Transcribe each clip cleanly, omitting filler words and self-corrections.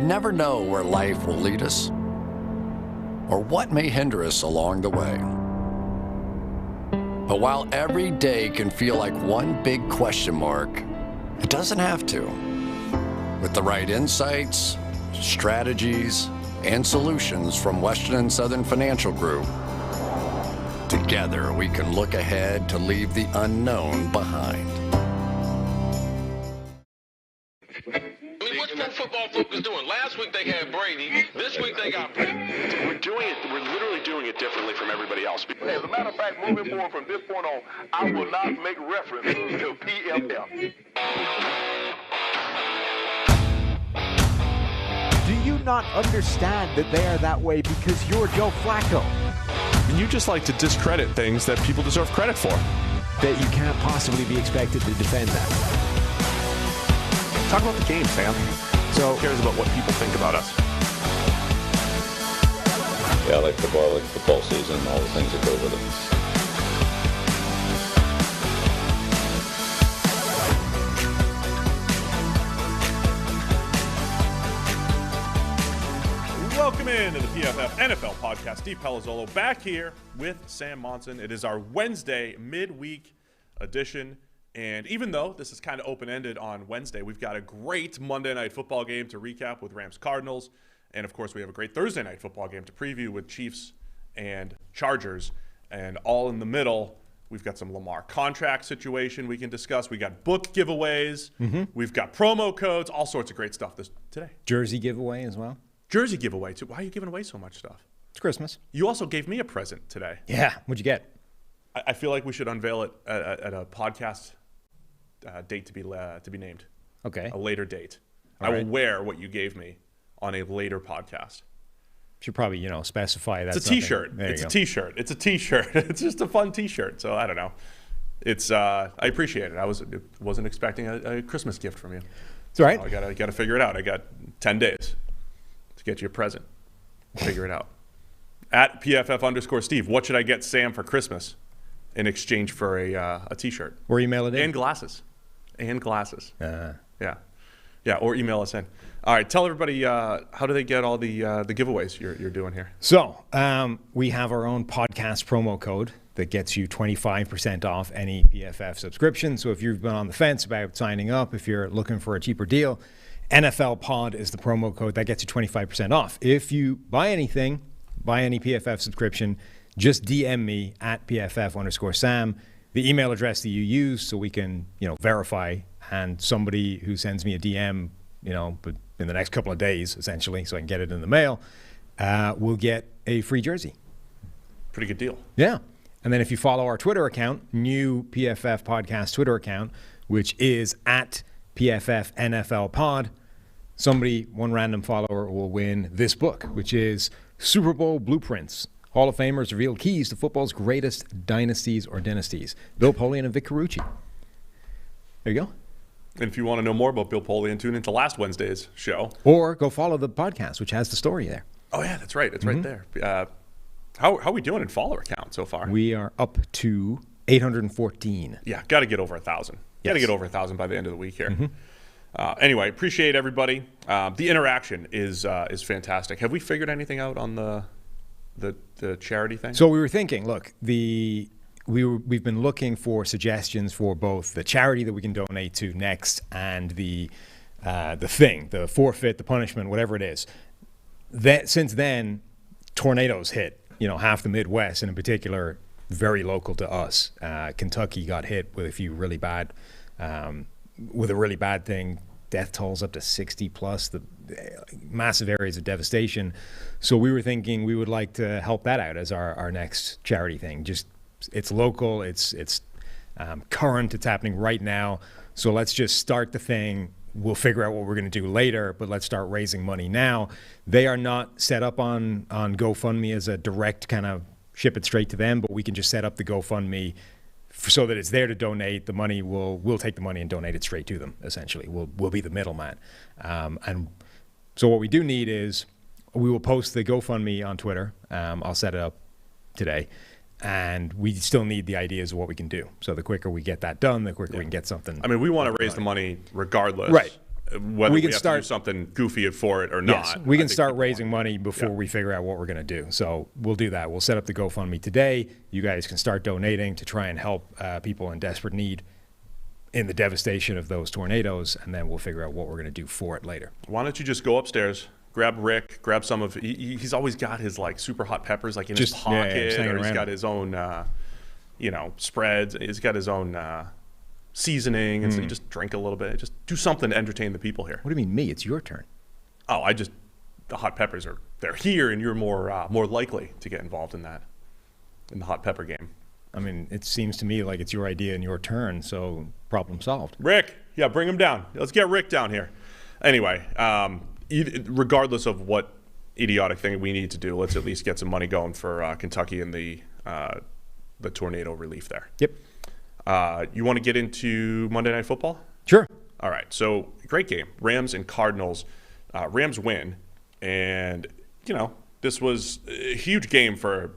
never know where life will lead us or what may hinder us along the way. But while every day can feel like one big question mark, it doesn't have to. With the right insights, strategies, and solutions from Western and Southern Financial Group, together we can look ahead to leave the unknown behind. What's Pro Football Focus doing? Last week they had Brady. This week they got Brady. We're literally doing it differently from everybody else. As a matter of fact, moving forward from this point on, I will not make reference to PFF. Do you not understand that they are that way because you're Joe Flacco? And you just like to discredit things that people deserve credit for. That you can't possibly be expected to defend that. Talk about the game, Sam. So who cares about what people think about us? Yeah, I like football season, and all the things that go with it. Welcome in to the PFF NFL Podcast. Steve Palazzolo back here with Sam Monson. It is our Wednesday midweek edition. And even though this is kind of open-ended on Wednesday, we've got a great Monday Night Football game to recap with Rams Cardinals. And, of course, we have a great Thursday Night Football game to preview with Chiefs and Chargers. And all in the middle, we've got some Lamar contract situation we can discuss. We got book giveaways. We've got promo codes, all sorts of great stuff today. Jersey giveaway as well. Jersey giveaway, too. Why are you giving away so much stuff? It's Christmas. You also gave me a present today. Yeah. What'd you get? I feel like we should unveil it at a podcast date to be named. Okay. A later date. All I right. will wear what you gave me on a later podcast. Should probably, specify that. It's a T-shirt. It's a T-shirt. It's a T-shirt. It's just a fun T-shirt. So I don't know. It's I appreciate it. I wasn't expecting a Christmas gift from you. It's all right. So I got to figure it out. I got 10 days to get you a present. Figure it out. At PFF_Steve, what should I get Sam for Christmas in exchange for a T-shirt? Or email it in. And glasses. Yeah. Yeah, or email us in. All right, tell everybody how do they get all the giveaways you're doing here? So we have our own podcast promo code that gets you 25% off any PFF subscription. So if you've been on the fence about signing up, if you're looking for a cheaper deal, NFL Pod is the promo code that gets you 25% off. If you buy any PFF subscription, just DM me at PFF_Sam, the email address that you use so we can, verify, and somebody who sends me a DM, but in the next couple of days, essentially, so I can get it in the mail, will get a free jersey. Pretty good deal. Yeah. And then if you follow our Twitter account, new PFF Podcast Twitter account, which is at PFF NFL Pod, one random follower will win this book, which is Super Bowl Blueprints. Hall of Famers reveal keys to football's greatest dynasties or dynasties. Bill Polian and Vic Carucci. There you go. And if you want to know more about Bill Polian, tune into last Wednesday's show. Or go follow the podcast, which has the story there. Oh, yeah, that's right. It's right there. How are we doing in follower count so far? We are up to 814. Yeah, got to get over 1,000. Got to get over 1,000 by the end of the week here. Anyway, appreciate everybody. The interaction is fantastic. Have we figured anything out on the charity thing? So we were thinking, look, we've been looking for suggestions for both the charity that we can donate to next and the forfeit, the punishment, whatever it is. Since then, tornadoes hit, half the Midwest, and in particular, very local to us. Kentucky got hit with a really bad thing. Death tolls up to 60 plus, the massive areas of devastation. So we were thinking we would like to help that out as our next charity thing. It's local, it's current, it's happening right now. So let's just start the thing. We'll figure out what we're going to do later, but let's start raising money now. They are not set up on GoFundMe as a direct kind of ship it straight to them, but we can just set up the GoFundMe so that it's there to donate. The money we'll take the money and donate it straight to them. Essentially, we'll be the middleman. And so what we do need is we will post the GoFundMe on Twitter. I'll set it up today, and we still need the ideas of what we can do. So the quicker we get that done, the quicker we can get something. I mean, we want to raise the money regardless, right? whether we have to do something goofy for it or not. Yes, we can start raising money before we figure out what we're going to do. So we'll do that. We'll set up the GoFundMe today. You guys can start donating to try and help people in desperate need in the devastation of those tornadoes, and then we'll figure out what we're going to do for it later. Why don't you just go upstairs, grab Rick, grab some of he's always got his like super hot peppers like in his pocket, or he's got his own spreads. He's got his own seasoning, and so you just drink a little bit. Just do something to entertain the people here. What do you mean me? It's your turn. Oh, the hot peppers they're here, and you're more likely to get involved in that, in the hot pepper game. I mean, it seems to me like it's your idea and your turn, so problem solved. Rick, bring him down. Let's get Rick down here. Anyway, regardless of what idiotic thing we need to do, let's at least get some money going for Kentucky and the tornado relief there. Yep. You want to get into Monday Night Football? Sure. All right. So, great game. Rams and Cardinals. Rams win. And, this was a huge game for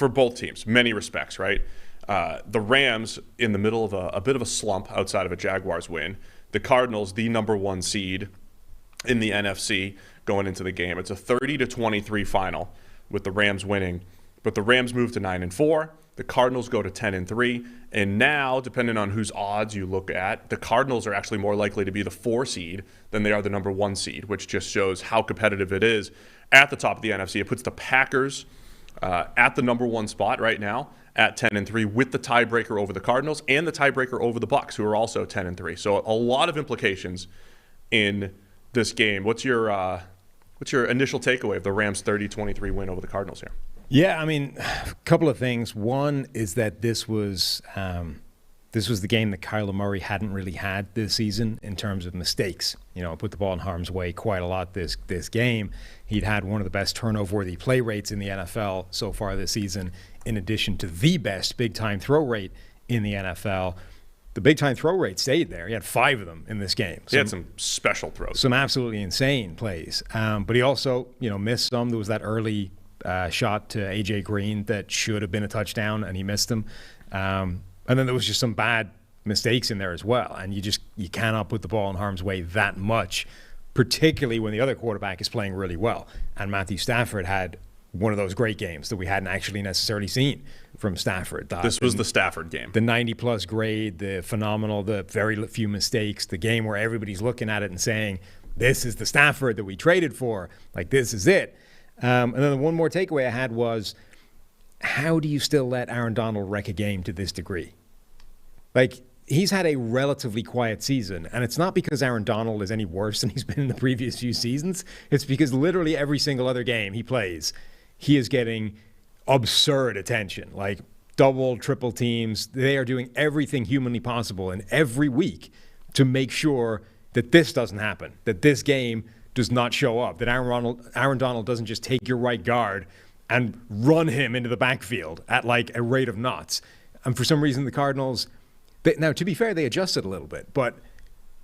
both teams, many respects, right? The Rams in the middle of a bit of a slump outside of a Jaguars win. The Cardinals, the number one seed in the NFC going into the game. It's a 30-23 final with the Rams winning. But the Rams move to 9-4. The Cardinals go to 10-3. And now, depending on whose odds you look at, the Cardinals are actually more likely to be the 4 seed than they are the number 1 seed, which just shows how competitive it is at the top of the NFC. It puts the Packers at the number 1 spot right now at 10-3 with the tiebreaker over the Cardinals and the tiebreaker over the Bucs, who are also 10-3. So a lot of implications in this game. What's your initial takeaway of the Rams' 30-23 win over the Cardinals here? Yeah, I mean, a couple of things. One is that this was the game that Kyler Murray hadn't really had this season in terms of mistakes. Put the ball in harm's way quite a lot this game. He'd had one of the best turnover-worthy play rates in the NFL so far this season, in addition to the best big-time throw rate in the NFL. The big-time throw rate stayed there. He had 5 of them in this game. He had some special throws. Some absolutely insane plays. But he also, missed some. There was that early shot to A.J. Green that should have been a touchdown, and he missed them. And then there was just some bad mistakes in there as well. And you cannot put the ball in harm's way that much, particularly when the other quarterback is playing really well. And Matthew Stafford had one of those great games that we hadn't actually necessarily seen from Stafford. This was the Stafford game. The 90-plus grade, the phenomenal, the very few mistakes, the game where everybody's looking at it and saying, this is the Stafford that we traded for. Like, this is it. And then the one more takeaway I had was, how do you still let Aaron Donald wreck a game to this degree? Like, he's had a relatively quiet season, and it's not because Aaron Donald is any worse than he's been in the previous few seasons. It's because literally every single other game he plays, he is getting absurd attention, like double, triple teams. They are doing everything humanly possible in every week to make sure that this doesn't happen, that this game does not show up, that Aaron Donald doesn't just take your right guard and run him into the backfield at like a rate of knots. And for some reason, the Cardinals, now to be fair, they adjusted a little bit, but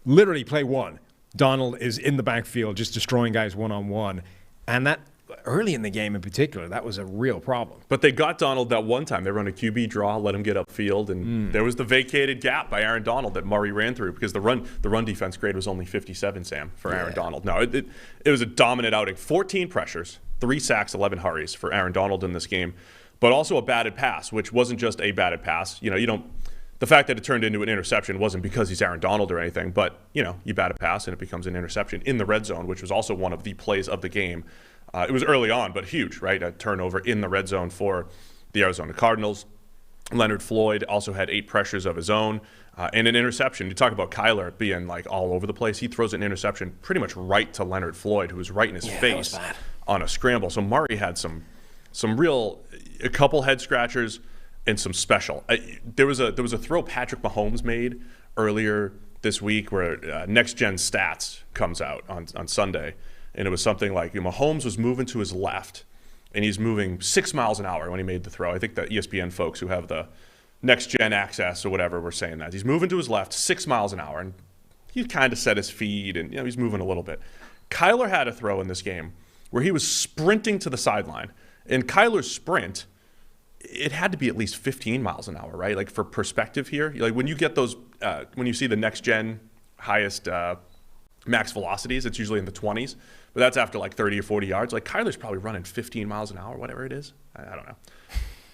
literally play one, Donald is in the backfield just destroying guys one-on-one. And that early in the game in particular, that was a real problem. But they got Donald that one time. They run a QB draw, let him get upfield, and there was the vacated gap by Aaron Donald that Murray ran through because the run defense grade was only 57, Sam, for Aaron Donald. No, it was a dominant outing. 14 pressures, 3 sacks, 11 hurries for Aaron Donald in this game, but also a batted pass, which wasn't just a batted pass. The fact that it turned into an interception wasn't because he's Aaron Donald or anything, but, you bat a pass and it becomes an interception in the red zone, which was also one of the plays of the game. It was early on, but huge, right? A turnover in the red zone for the Arizona Cardinals. Leonard Floyd also had 8 pressures of his own and an interception. You talk about Kyler being like all over the place. He throws an interception pretty much right to Leonard Floyd, who was right in his face on a scramble. So Murray had a couple head scratchers and some special. There was a throw Patrick Mahomes made earlier this week where Next Gen Stats comes out on Sunday. And it was something like Mahomes was moving to his left, and he's moving 6 miles an hour when he made the throw. I think the ESPN folks who have the next-gen access or whatever were saying that. He's moving to his left 6 miles an hour, and he kind of set his feet, and he's moving a little bit. Kyler had a throw in this game where he was sprinting to the sideline. And Kyler's sprint, it had to be at least 15 miles an hour, right? Like, for perspective here, like when you get those, when you see the next-gen highest max velocities. It's usually in the 20s, but that's after like 30 or 40 yards. Like Kyler's probably running 15 miles an hour, whatever it is. I don't know.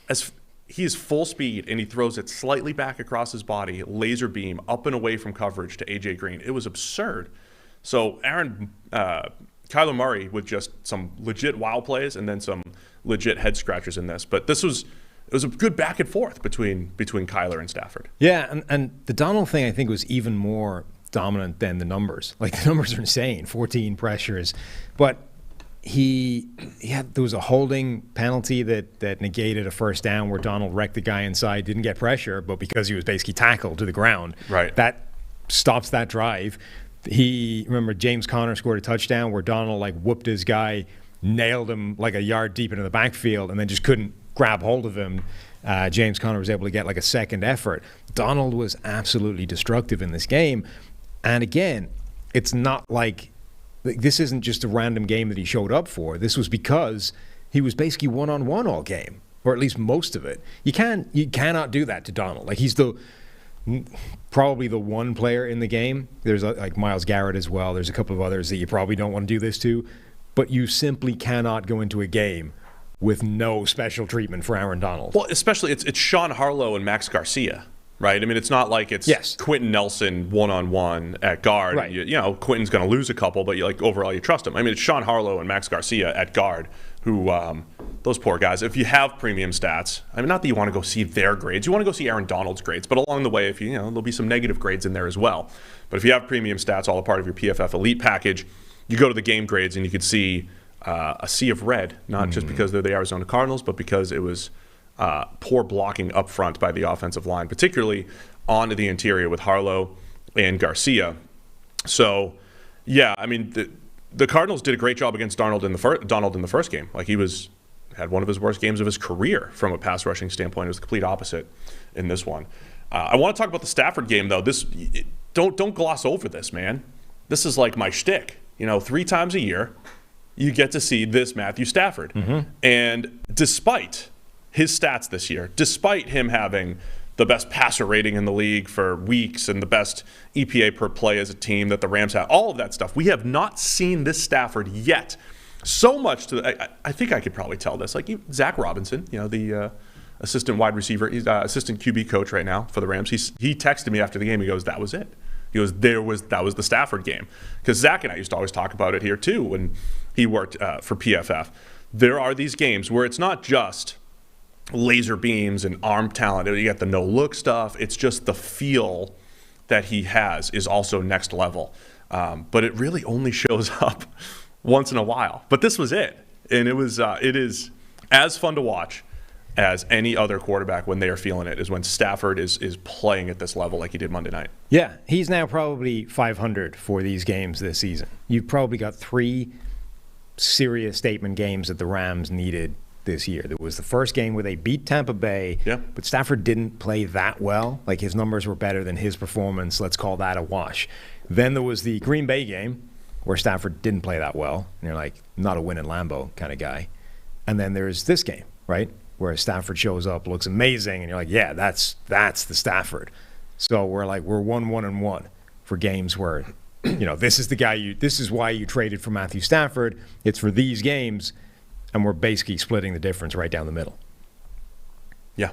As he is full speed and he throws it slightly back across his body, laser beam up and away from coverage to AJ Green. It was absurd. So Kyler Murray with just some legit wild plays and then some legit head scratchers in this. But it was a good back and forth between Kyler and Stafford. Yeah, and the Donald thing I think was even more dominant than the numbers. Like the numbers are insane, 14 pressures, but there was a holding penalty that negated a first down where Donald wrecked the guy inside, didn't get pressure, but because he was basically tackled to the ground, right, that stops that drive. Remember James Conner scored a touchdown where Donald like whooped his guy, nailed him like a yard deep into the backfield, and then just couldn't grab hold of him. James Conner was able to get like a second effort. Donald was absolutely destructive in this game. And again, it's not like this isn't just a random game that he showed up for. This was because he was basically one-on-one all game, or at least most of it. You cannot do that to Donald. Like he's probably the one player in the game. There's like Myles Garrett as well. There's a couple of others that you probably don't want to do this to, but you simply cannot go into a game with no special treatment for Aaron Donald. Well, especially it's Sean Harlow and Max Garcia, right? I mean, it's not like it's Quentin Nelson one-on-one at guard. Right. You know, Quentin's going to lose a couple, but overall you trust him. I mean, it's Sean Harlow and Max Garcia at guard who those poor guys. If you have premium stats, I mean, not that you want to go see their grades. You want to go see Aaron Donald's grades, but along the way, there'll be some negative grades in there as well. But if you have premium stats, all a part of your PFF Elite package, you go to the game grades and you could see a sea of red, not just because they're the Arizona Cardinals, but because it was poor blocking up front by the offensive line, particularly onto the interior with Harlow and Garcia. So, yeah, I mean, the Cardinals did a great job against Donald in the first game. Like he had one of his worst games of his career from a pass rushing standpoint. It was the complete opposite in this one. I want to talk about the Stafford game though. Don't gloss over this, man. This is like my shtick. 3 times a year, you get to see this Matthew Stafford. Mm-hmm. And despite his stats this year, despite him having the best passer rating in the league for weeks and the best EPA per play as a team that the Rams have, all of that stuff, we have not seen this Stafford yet. So much I think I could probably tell this. Like Zach Robinson, the assistant wide receiver, he's assistant QB coach right now for the Rams. He texted me after the game. He goes, "That was it." He goes, that was the Stafford game. Because Zach and I used to always talk about it here too when he worked for PFF. There are these games where it's not just laser beams and arm talent. You got the no-look stuff. It's just the feel that he has is also next level. But it really only shows up once in a while. But this was it. And it is as fun to watch as any other quarterback when they are feeling it is when Stafford is playing at this level like he did Monday night. Yeah, he's now probably 500 for these games this season. You've probably got 3 serious statement games that the Rams needed this year. There was the first game where they beat Tampa Bay, but Stafford didn't play that well. Like his numbers were better than his performance. Let's call that a wash. Then there was the Green Bay game where Stafford didn't play that well. And you're like, not a win in Lambeau kind of guy. And then there's this game, right, where Stafford shows up, looks amazing, and you're like, yeah, that's the Stafford. So we're 1-1-1 for games where, this is the guy this is why you traded for Matthew Stafford. It's for these games, and we're basically splitting the difference right down the middle. Yeah.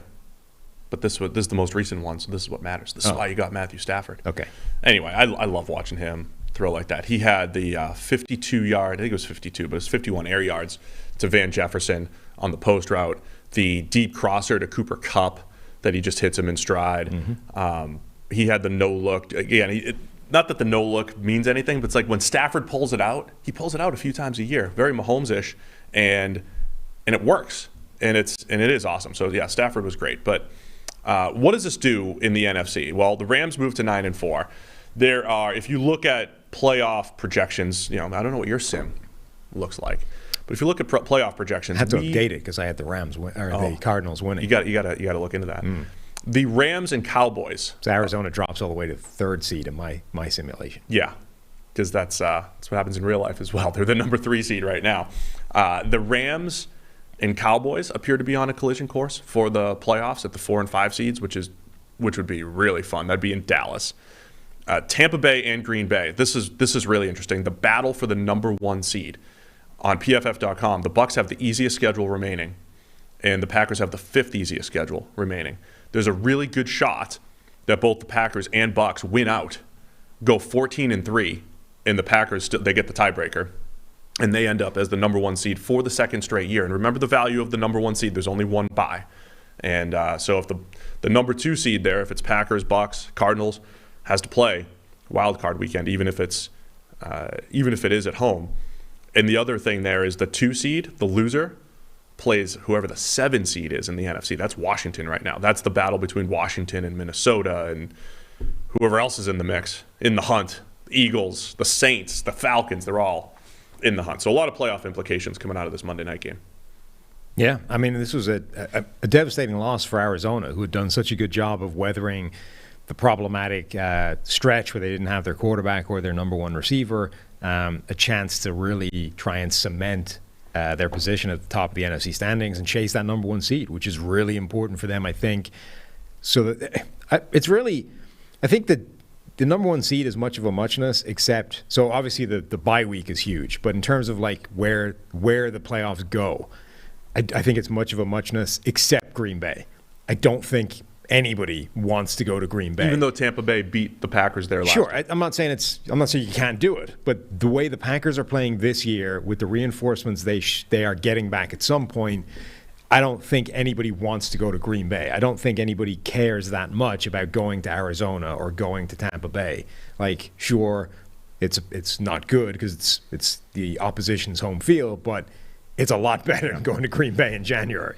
But this is the most recent one, so this is what matters. This is why you got Matthew Stafford. Okay. Anyway, I love watching him throw like that. He had the 52-yard, I think it was 52, but it was 51 air yards to Van Jefferson on the post route. The deep crosser to Cooper Kupp that he just hits him in stride. Mm-hmm. He had the no-look. Again, not that the no-look means anything, but it's like when Stafford pulls it out, he pulls it out a few times a year. Very Mahomes-ish, and it works. And it is awesome. So, yeah, Stafford was great. But what does this do in the NFC? Well, the Rams moved to 9-4. There are, if you look at playoff projections, I don't know what your sim looks like. But if you look at playoff projections, I had to update it because I had the Rams the Cardinals winning. You got to look into that. The Rams and Cowboys. So Arizona drops all the way to 3rd seed in my simulation. Yeah, because that's what happens in real life as well. They're the number 3 seed right now. The Rams and Cowboys appear to be on a collision course for the playoffs at the 4 and 5 seeds, which would be really fun. That'd be in Dallas. Tampa Bay and Green Bay. This is really interesting. The battle for the number 1 seed on PFF.com. The Bucs have the easiest schedule remaining, and the Packers have the 5th easiest schedule remaining. There's a really good shot that both the Packers and Bucs win out, go 14-3, and the Packers they get the tiebreaker, and they end up as the number 1 seed for the 2nd straight year. And remember the value of the number 1 seed. There's only one bye. And so if the number 2 seed there, if it's Packers, Bucs, Cardinals, has to play wild card weekend, even if it is at home. And the other thing there is the 2 seed, the loser, plays whoever the 7 seed is in the NFC. That's Washington right now. That's the battle between Washington and Minnesota and whoever else is in the mix, in the hunt. The Eagles, the Saints, the Falcons, they're all in the hunt. So a lot of playoff implications coming out of this Monday night game. Yeah, I mean, this was a devastating loss for Arizona, who had done such a good job of weathering the problematic stretch where they didn't have their quarterback or their number 1 receiver, a chance to really try and cement their position at the top of the NFC standings and chase that number 1 seed, which is really important for them, I think. So that it's really, I think that the number 1 seed is much of a muchness, except, so obviously the bye week is huge, but in terms of like where the playoffs go, I think it's much of a muchness, except Green Bay. I don't think anybody wants to go to Green Bay, even though Tampa Bay beat the Packers there last Sure, year. I'm not saying you can't do it, but the way the Packers are playing this year with the reinforcements they are getting back at some point, I don't think anybody wants to go to Green Bay. I don't think anybody cares that much about going to Arizona or going to Tampa Bay. Like, sure, it's not good because it's the opposition's home field, but it's a lot better than going to Green Bay in January.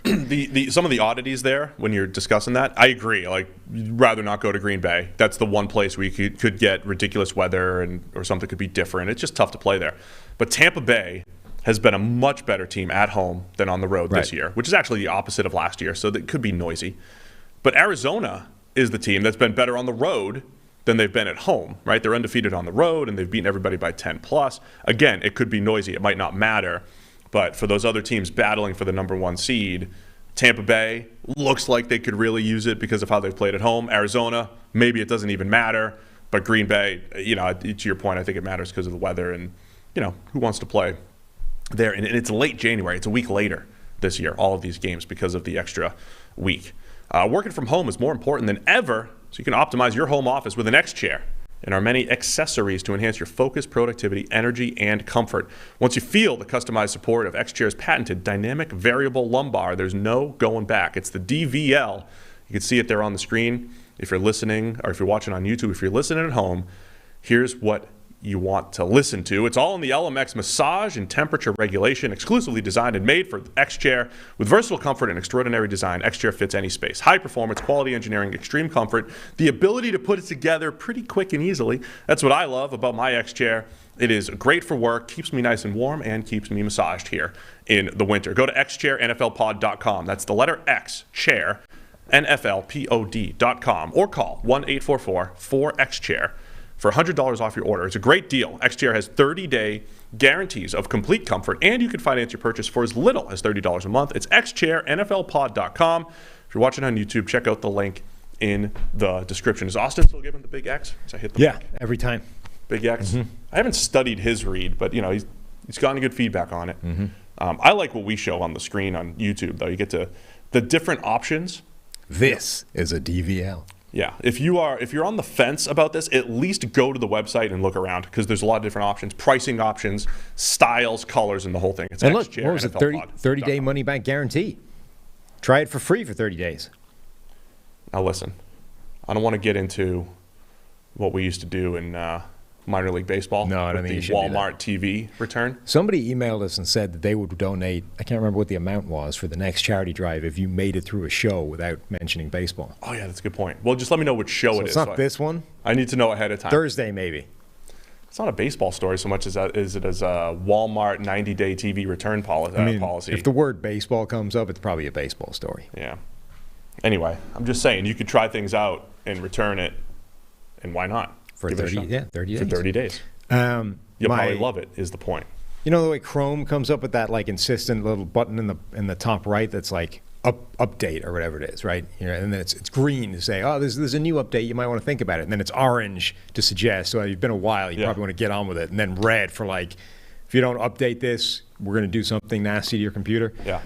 Some of the oddities there when you're discussing that, I agree. Like, you'd rather not go to Green Bay. That's the one place where you could get ridiculous weather or something could be different. It's just tough to play there. But Tampa Bay has been a much better team at home than on the road this year, which is actually the opposite of last year, so it could be noisy. But Arizona is the team that's been better on the road than they've been at home, right? They're undefeated on the road, and they've beaten everybody by 10+. Again, it could be noisy. It might not matter. But for those other teams battling for the number 1 seed, Tampa Bay looks like they could really use it because of how they've played at home. Arizona, maybe it doesn't even matter. But Green Bay, to your point, I think it matters because of the weather and, who wants to play there. And it's late January. It's a week later this year, all of these games, because of the extra week. Working from home is more important than ever, so you can optimize your home office with an X chair and our many accessories to enhance your focus, productivity, energy, and comfort. Once you feel the customized support of X-Chair's patented dynamic variable lumbar, there's no going back. It's the DVL. You can see it there on the screen if you're listening, or if you're watching on YouTube. If you're listening at home, here's what you want to listen to. It's all in the LMX massage and temperature regulation, exclusively designed and made for X-Chair. With versatile comfort and extraordinary design, X-Chair fits any space. High performance, quality engineering, extreme comfort, the ability to put it together pretty quick and easily. That's what I love about my X-Chair. It is great for work, keeps me nice and warm, and keeps me massaged here in the winter. Go to xchairnflpod.com. That's the letter X, chair, NFLPOD.com, or call 1-844-4XChair. for $100 off your order. It's a great deal. X-Chair has 30-day guarantees of complete comfort, and you can finance your purchase for as little as $30 a month. It's xchairnflpod.com. If you're watching on YouTube, check out the link in the description. Is Austin still giving the big X? I hit the mic. Every time. Big X. Mm-hmm. I haven't studied his read, but he's gotten good feedback on it. Mm-hmm. I like what we show on the screen on YouTube, though. You get to the different options. This is a DVL. Yeah, if you're on the fence about this, at least go to the website and look around, because there's a lot of different options, pricing options, styles, colors, and the whole thing. It's and look, what was it, 30-day money-back guarantee? Try it for free for 30 days. Now listen, I don't want to get into what we used to do in minor league baseball. No, I don't think you should do that. Walmart TV return. Somebody emailed us and said that they would donate, I can't remember what the amount was, for the next charity drive if you made it through a show without mentioning baseball. Oh, yeah, that's a good point. Well, just let me know which show it is. It's not this one? I need to know ahead of time. Thursday, maybe. It's not a baseball story so much as it is a Walmart 90-day TV return policy. If the word baseball comes up, it's probably a baseball story. Yeah. Anyway, I'm just saying, you could try things out and return it, and why not? For 30 days. For 30 days. You'll probably love it, is the point. You know the way Chrome comes up with that insistent little button in the top right that's like update or whatever it is, right? And then it's green to say, oh, there's a new update, you might want to think about it. And then it's orange to suggest, well, you've been a while, you probably want to get on with it. And then red for like, if you don't update this, we're going to do something nasty to your computer. Yeah.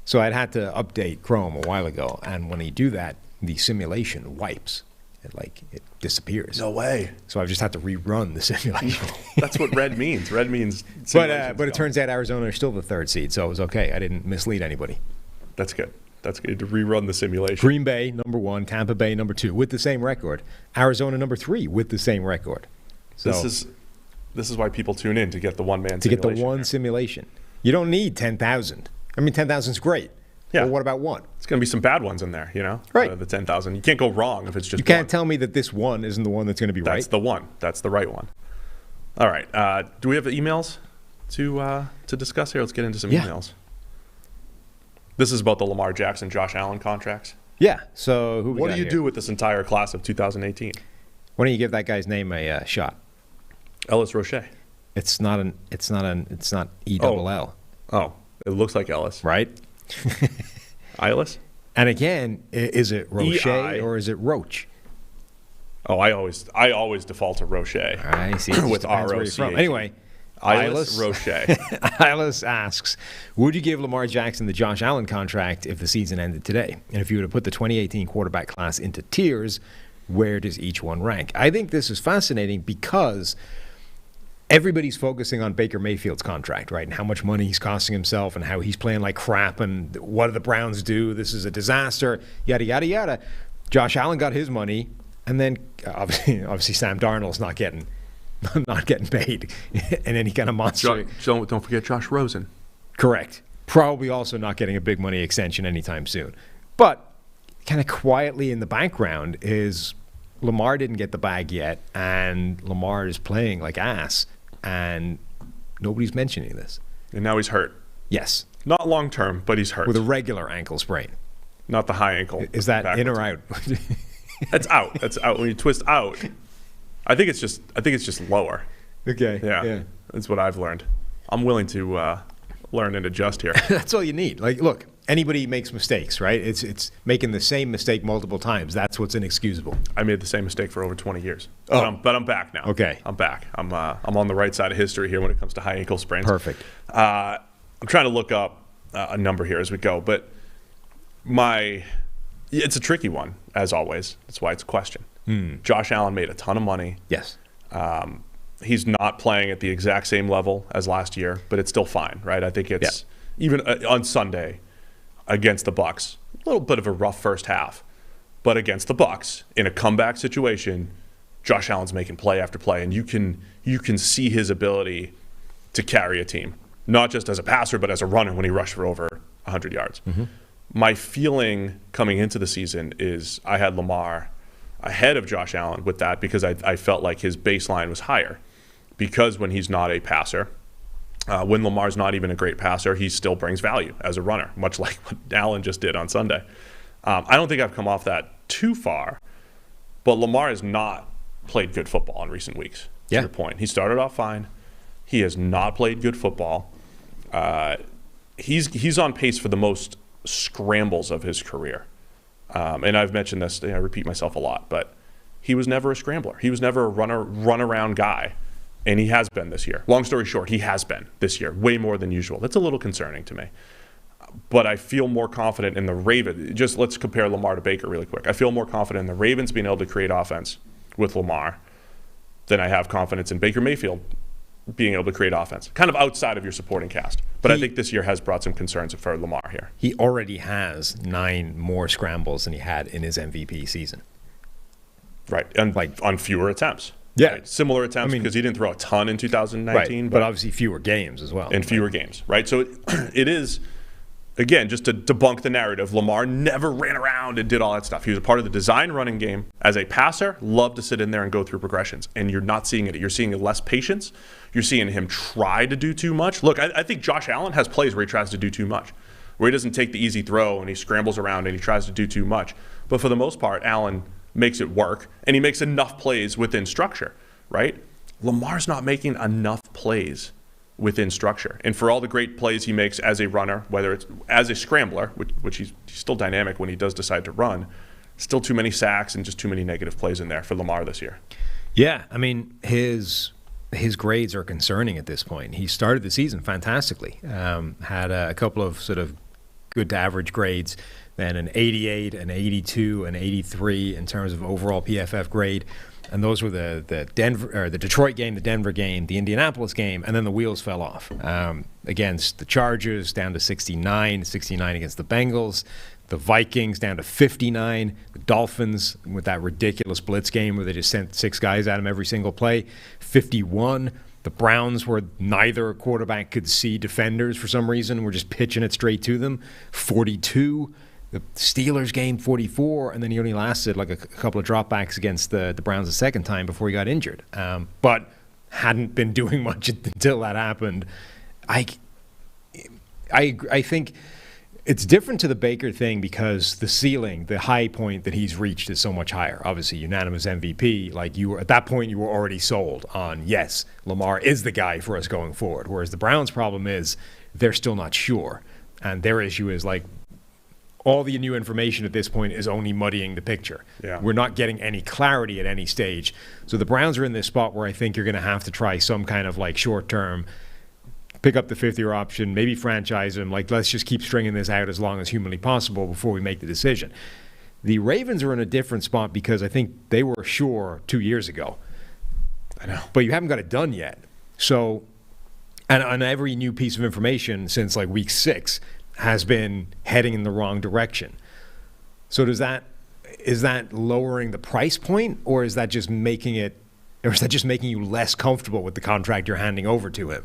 So I'd had to update Chrome a while ago, and when you do that, the simulation wipes. It disappears. No way. So I've just had to rerun the simulation. That's what red means. Red means but it turns out Arizona are still the 3rd seed, so it was okay. I didn't mislead anybody. That's good. That's good to rerun the simulation. Green Bay, number 1, Tampa Bay, number 2, with the same record. Arizona, number 3, with the same record. So this is why people tune in, to get the one-man to simulation. get the one simulation. You don't need 10,000. I mean, 10,000 is great. Yeah. Well, what about one? It's going to be some bad ones in there, Right. The 10,000. You can't go wrong if it's just You can't one. tell me that this one isn't the one that's going to be right. That's the one. That's the right one. All right. Do we have emails to discuss here? Let's get into some emails. This is about the Lamar Jackson, Josh Allen contracts. Yeah. So what do you do with this entire class of 2018? Why don't you give that guy's name a shot? Ellis Roche. It's not E-double-L. Oh, it looks like Ellis. Right? Ellis? And again, is it Roche E-I. or is it Roach? Oh, I always default to Roche. I see. With R-O-C-H. Anyway, Ellis Roche. Eilis asks, would you give Lamar Jackson the Josh Allen contract if the season ended today? And if you were to put the 2018 quarterback class into tiers, where does each one rank? I think this is fascinating because everybody's focusing on Baker Mayfield's contract, right? And how much money he's costing himself and how he's playing like crap and what do the Browns do? This is a disaster, yada, yada, yada. Josh Allen got his money, and then obviously Sam Darnold's not getting paid in any kind of monster. Don't forget Josh Rosen. Correct. Probably also not getting a big money extension anytime soon. But kind of quietly in the background is Lamar didn't get the bag yet, and Lamar is playing like ass, and nobody's mentioning this. And now he's hurt. Yes. Not long term, but he's hurt. With a regular ankle sprain. Not the high ankle. Is that in or out? That's out. That's out. When you twist out, I think it's just lower. Okay. Yeah. That's what I've learned. I'm willing to learn and adjust here. That's all you need. Like, look, anybody makes mistakes, right? It's making the same mistake multiple times. That's what's inexcusable. I made the same mistake for over 20 years. Oh. But I'm back now. Okay. I'm back. I'm on the right side of history here when it comes to high ankle sprains. Perfect. I'm trying to look up a number here as we go, but it's a tricky one, as always. That's why it's a question. Josh Allen made a ton of money. Yes. He's not playing at the exact same level as last year, but it's still fine, right? I think it's even on Sunday against the Bucs, a little bit of a rough first half, but against the Bucs in a comeback situation, Josh Allen's making play after play, and you can see his ability to carry a team, not just as a passer, but as a runner when he rushed for over 100 yards. Mm-hmm. My feeling coming into the season is I had Lamar ahead of Josh Allen with that because I felt like his baseline was higher. Because when he's not a passer, when Lamar's not even a great passer, he still brings value as a runner, much like what Allen just did on Sunday. I don't think I've come off that too far, but Lamar has not played good football in recent weeks, to your point. He started off fine. He has not played good football. He's on pace for the most scrambles of his career. And I've mentioned this, I repeat myself a lot, but he was never a scrambler. He was never a run-around guy, and he has been this year. Long story short, he has been this year, way more than usual. That's a little concerning to me. But I feel more confident in the Ravens. Just let's compare Lamar to Baker really quick. I feel more confident in the Ravens being able to create offense with Lamar than I have confidence in Baker Mayfield being able to create offense, kind of outside of your supporting cast. But I think this year has brought some concerns for Lamar here. He already has 9 more scrambles than he had in his MVP season. Right, and on fewer attempts. Yeah. Right? Similar attempts because he didn't throw a ton in 2019. Right, but obviously fewer games as well. And fewer games, right? So it is, again, just to debunk the narrative, Lamar never ran around and did all that stuff. He was a part of the design running game. As a passer, loved to sit in there and go through progressions. And you're not seeing it. You're seeing less patience. You're seeing him try to do too much. Look, I think Josh Allen has plays where he tries to do too much, where he doesn't take the easy throw and he scrambles around and he tries to do too much. But for the most part, Allen makes it work, and he makes enough plays within structure, right? Lamar's not making enough plays within structure. And for all the great plays he makes as a runner, whether it's as a scrambler, which he's still dynamic when he does decide to run, still too many sacks and just too many negative plays in there for Lamar this year. Yeah, I mean, his grades are concerning at this point. He started the season fantastically, had a couple of sort of good to average grades, then an 88, an 82, an 83 in terms of overall PFF grade. And those were the Detroit game, the Denver game, the Indianapolis game, and then the wheels fell off. Against the Chargers, down to 69 against the Bengals. The Vikings down to 59. The Dolphins with that ridiculous blitz game where they just sent 6 guys at him every single play. 51. The Browns, where neither quarterback could see defenders for some reason, were just pitching it straight to them. 42. The Steelers game, 44, and then he only lasted like a couple of dropbacks against the Browns the second time before he got injured. But hadn't been doing much until that happened. I think it's different to the Baker thing because the ceiling, the high point that he's reached is so much higher. Obviously, unanimous MVP. Like you were at that point, you were already sold on yes, Lamar is the guy for us going forward. Whereas the Browns' problem is they're still not sure, and their issue is like, all the new information at this point is only muddying the picture. Yeah. We're not getting any clarity at any stage. So the Browns are in this spot where I think you're going to have to try some kind of like short-term, pick up the fifth-year option, maybe franchise him. Like, let's just keep stringing this out as long as humanly possible before we make the decision. The Ravens are in a different spot because I think they were sure 2 years ago. I know. But you haven't got it done yet. So, and on every new piece of information since like week 6, has been heading in the wrong direction. So is that lowering the price point, or is that just making you less comfortable with the contract you're handing over to him?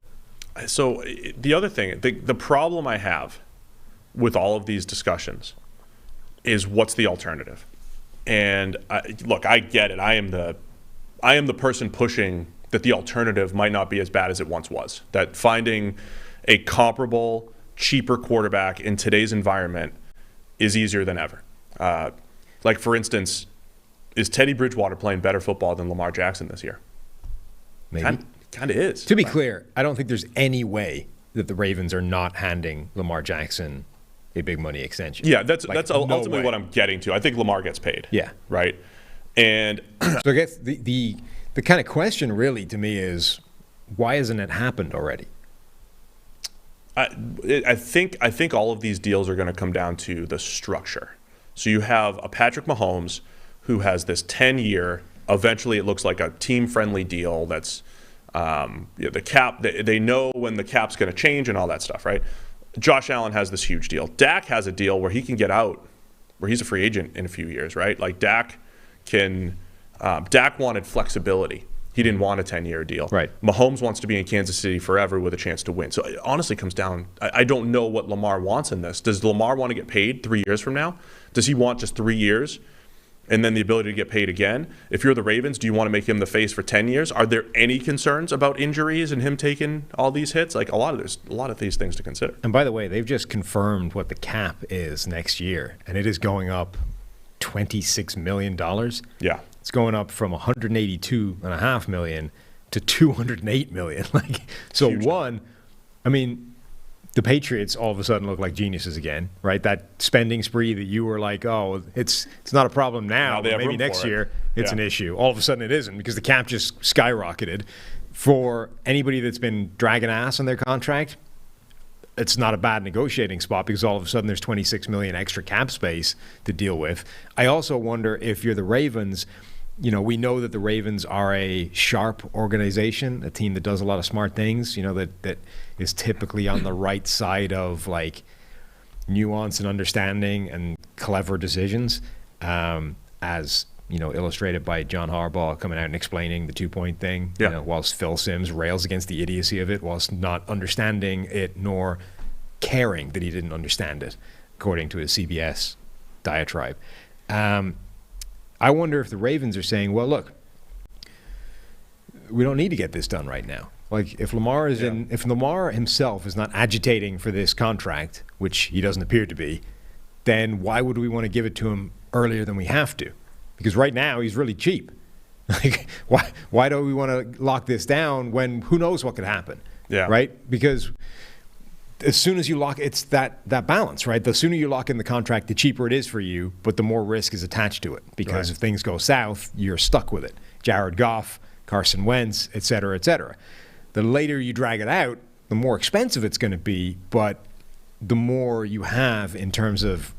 So the other thing, the problem I have with all of these discussions is what's the alternative? And look, I get it. I am the person pushing that the alternative might not be as bad as it once was. That finding a comparable, cheaper quarterback in today's environment is easier than ever. Like, for instance, is Teddy Bridgewater playing better football than Lamar Jackson this year? Maybe. Kind of is. To be clear, I don't think there's any way that the Ravens are not handing Lamar Jackson a big money extension. Yeah, that's no ultimately way. what I'm getting to. I think Lamar gets paid. Yeah. Right? And so I guess the kind of question really to me is, why hasn't it happened already? I think all of these deals are going to come down to the structure. So you have a Patrick Mahomes who has this 10-year, eventually it looks like a team-friendly deal that's the cap, they know when the cap's going to change and all that stuff, right? Josh Allen has this huge deal. Dak has a deal where he can get out, where he's a free agent in a few years, right? Like Dak wanted flexibility. He didn't want a 10-year deal. Right. Mahomes wants to be in Kansas City forever with a chance to win. So it honestly comes down, I don't know what Lamar wants in this. Does Lamar want to get paid 3 years from now? Does he want just 3 years and then the ability to get paid again? If you're the Ravens, do you want to make him the face for 10 years? Are there any concerns about injuries and him taking all these hits? Like there's a lot of these things to consider. And by the way, they've just confirmed what the cap is next year, and it is going up $26 million. Yeah. It's going up from $182.5 million to $208 million. So huge. I mean, the Patriots all of a sudden look like geniuses again, right? That spending spree that you were like, oh, it's not a problem now, they but have maybe room next for it. year it's Yeah. an issue. All of a sudden it isn't because the cap just skyrocketed. For anybody that's been dragging ass on their contract, it's not a bad negotiating spot because all of a sudden there's $26 million extra cap space to deal with. I also wonder if you're the Ravens. You know, we know that the Ravens are a sharp organization, a team that does a lot of smart things, you know, that is typically on the right side of like nuance and understanding and clever decisions, as, you know, illustrated by John Harbaugh coming out and explaining the 2-point thing, Yeah. you know, whilst Phil Simms rails against the idiocy of it, whilst not understanding it nor caring that he didn't understand it, according to his CBS diatribe. I wonder if the Ravens are saying, well, look, we don't need to get this done right now. Like if Lamar himself is not agitating for this contract, which he doesn't appear to be, then why would we want to give it to him earlier than we have to? Because right now he's really cheap. Like why do we want to lock this down when who knows what could happen? Yeah. Right? Because as soon as you lock, it's that balance, right? The sooner you lock in the contract, the cheaper it is for you, but the more risk is attached to it. Because if things go south, you're stuck with it. Jared Goff, Carson Wentz, et cetera, et cetera. The later you drag it out, the more expensive it's going to be, but the more you have in terms of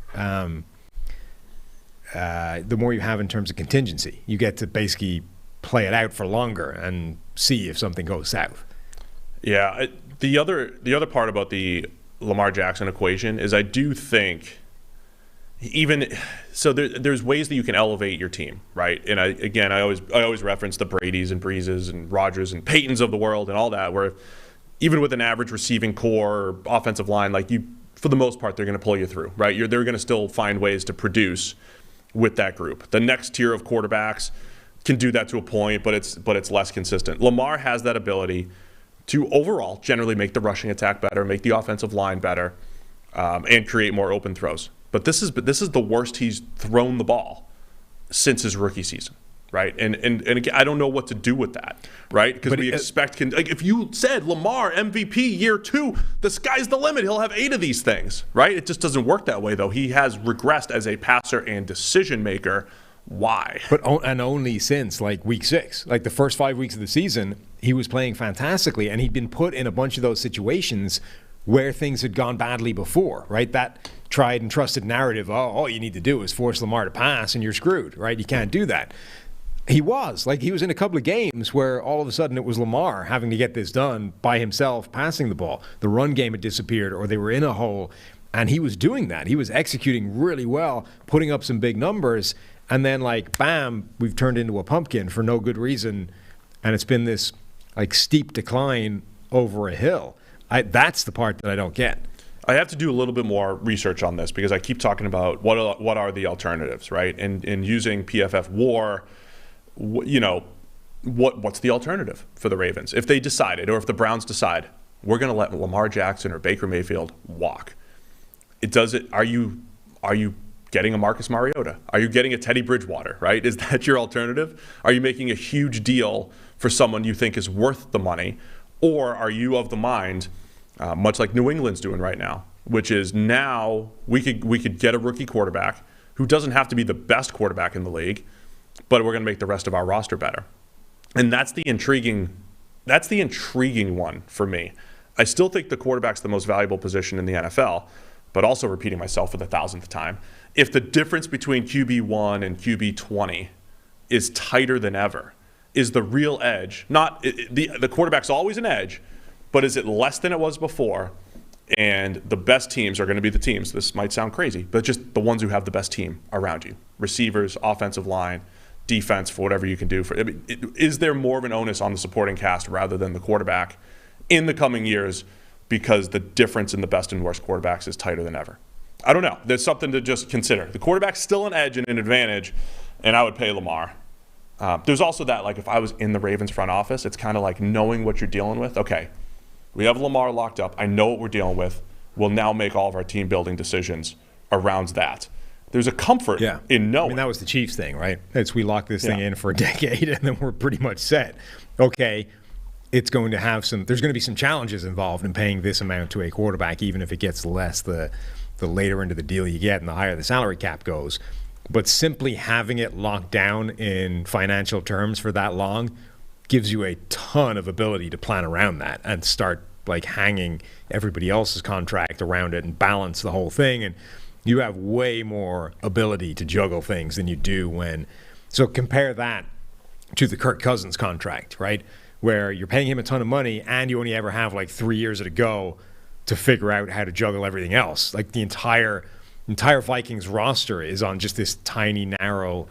contingency. You get to basically play it out for longer and see if something goes south. Yeah, the other part about the Lamar Jackson equation is I do think there's ways that you can elevate your team, right? And I always reference the Bradys and Breezes and Rodgers and Paytons of the world and all that, where even with an average receiving core or offensive line, like for the most part, they're going to pull you through, right? They're going to still find ways to produce with that group. The next tier of quarterbacks can do that to a point, but it's less consistent. Lamar has that ability to overall generally make the rushing attack better, make the offensive line better, and create more open throws. But this is the worst he's thrown the ball since his rookie season, right? And again, I don't know what to do with that, right? Because we expect if you said Lamar MVP year 2, the sky's the limit. He'll have 8 of these things, right? It just doesn't work that way, though. He has regressed as a passer and decision maker. Why? And only since like week 6, like the first 5 weeks of the season, he was playing fantastically, and he'd been put in a bunch of those situations where things had gone badly before, right? That tried and trusted narrative, all you need to do is force Lamar to pass and you're screwed, right? You can't do that. He was in a couple of games where all of a sudden it was Lamar having to get this done by himself, passing the ball. The run game had disappeared, or they were in a hole, and he was doing that. He was executing really well, putting up some big numbers, and then like, bam, we've turned into a pumpkin for no good reason, and it's been this like steep decline over a hill. That's the part that I don't get. I have to do a little bit more research on this because I keep talking about what are the alternatives, right? And using PFF WAR, what's the alternative for the Ravens if they decided, or if the Browns decide we're going to let Lamar Jackson or Baker Mayfield walk? Are you getting a Marcus Mariota? Are you getting a Teddy Bridgewater, right? Is that your alternative? Are you making a huge deal for someone you think is worth the money? Or are you of the mind, much like New England's doing right now, which is now we could get a rookie quarterback who doesn't have to be the best quarterback in the league, but we're going to make the rest of our roster better. And that's the intriguing one for me. I still think the quarterback's the most valuable position in the NFL, but also repeating myself for the 1,000th time. If the difference between QB1 and QB20 is tighter than ever, is the real edge, the quarterback's always an edge, but is it less than it was before? And the best teams are going to be the teams, this might sound crazy, but just the ones who have the best team around you. Receivers, offensive line, defense, for whatever you can do. Is there more of an onus on the supporting cast rather than the quarterback in the coming years because the difference in the best and worst quarterbacks is tighter than ever? I don't know. There's something to just consider. The quarterback's still an edge and an advantage, and I would pay Lamar. There's also that, like, if I was in the Ravens front office, it's kind of like knowing what you're dealing with. Okay, we have Lamar locked up. I know what we're dealing with. We'll now make all of our team building decisions around that. There's a comfort in knowing. I mean, that was the Chiefs thing, right? We locked this thing in for a decade, and then we're pretty much set. Okay, it's going to have there's going to be some challenges involved in paying this amount to a quarterback, even if it gets less the later into the deal you get and the higher the salary cap goes. But simply having it locked down in financial terms for that long gives you a ton of ability to plan around that and start like hanging everybody else's contract around it and balance the whole thing. And you have way more ability to juggle things than you do so compare that to the Kirk Cousins contract, right? Where you're paying him a ton of money and you only ever have like 3 years to go to figure out how to juggle everything else. Like the entire Vikings roster is on just this tiny, narrow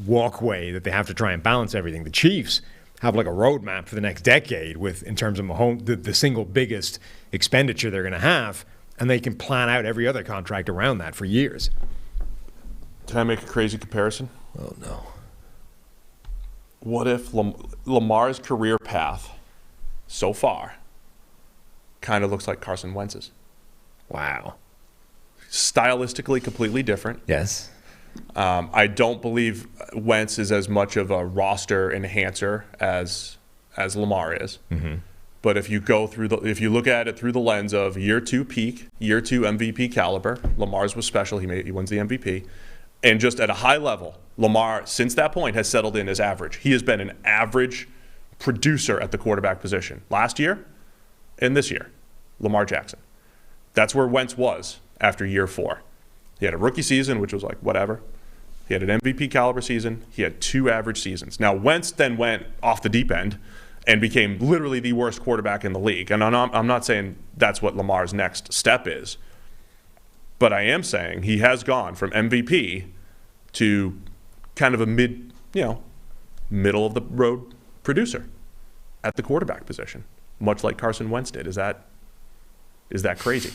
walkway that they have to try and balance everything. The Chiefs have like a roadmap for the next decade in terms of the single biggest expenditure they're going to have, and they can plan out every other contract around that for years. Can I make a crazy comparison? Oh, no. What if Lamar's career path so far kind of looks like Carson Wentz's? Wow. Stylistically completely different. Yes. I don't believe Wentz is as much of a roster enhancer as Lamar is. Mm-hmm. But if you look at it through the lens of year 2 peak, year 2 MVP caliber, Lamar's was special. He wins the MVP, and just at a high level, Lamar since that point has settled in as average. He has been an average producer at the quarterback position last year and this year. Lamar Jackson. That's where Wentz was after year 4. He had a rookie season, which was like whatever. He had an MVP caliber season. He had 2 average seasons. Now Wentz then went off the deep end and became literally the worst quarterback in the league. And I'm not saying that's what Lamar's next step is. But I am saying he has gone from MVP to kind of a middle of the road producer at the quarterback position, much like Carson Wentz did. Is that crazy?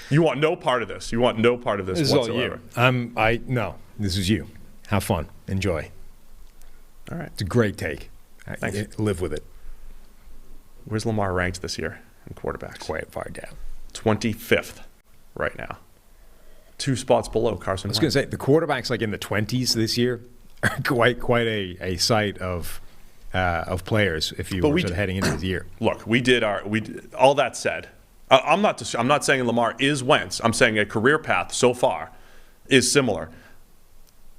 You want no part of this. You want no part of this whatsoever. Is all you. No, this is you. Have fun. Enjoy. All right. It's a great take. Thanks. Live with it. Where's Lamar ranked this year in quarterbacks? Quite far down. 25th right now. 2 spots below Carson Wentz. I was going to say, the quarterbacks like in the 20s this year are quite a sight of players if you were heading into the year. Look, we did all that said. I'm not saying Lamar is Wentz. I'm saying a career path so far is similar.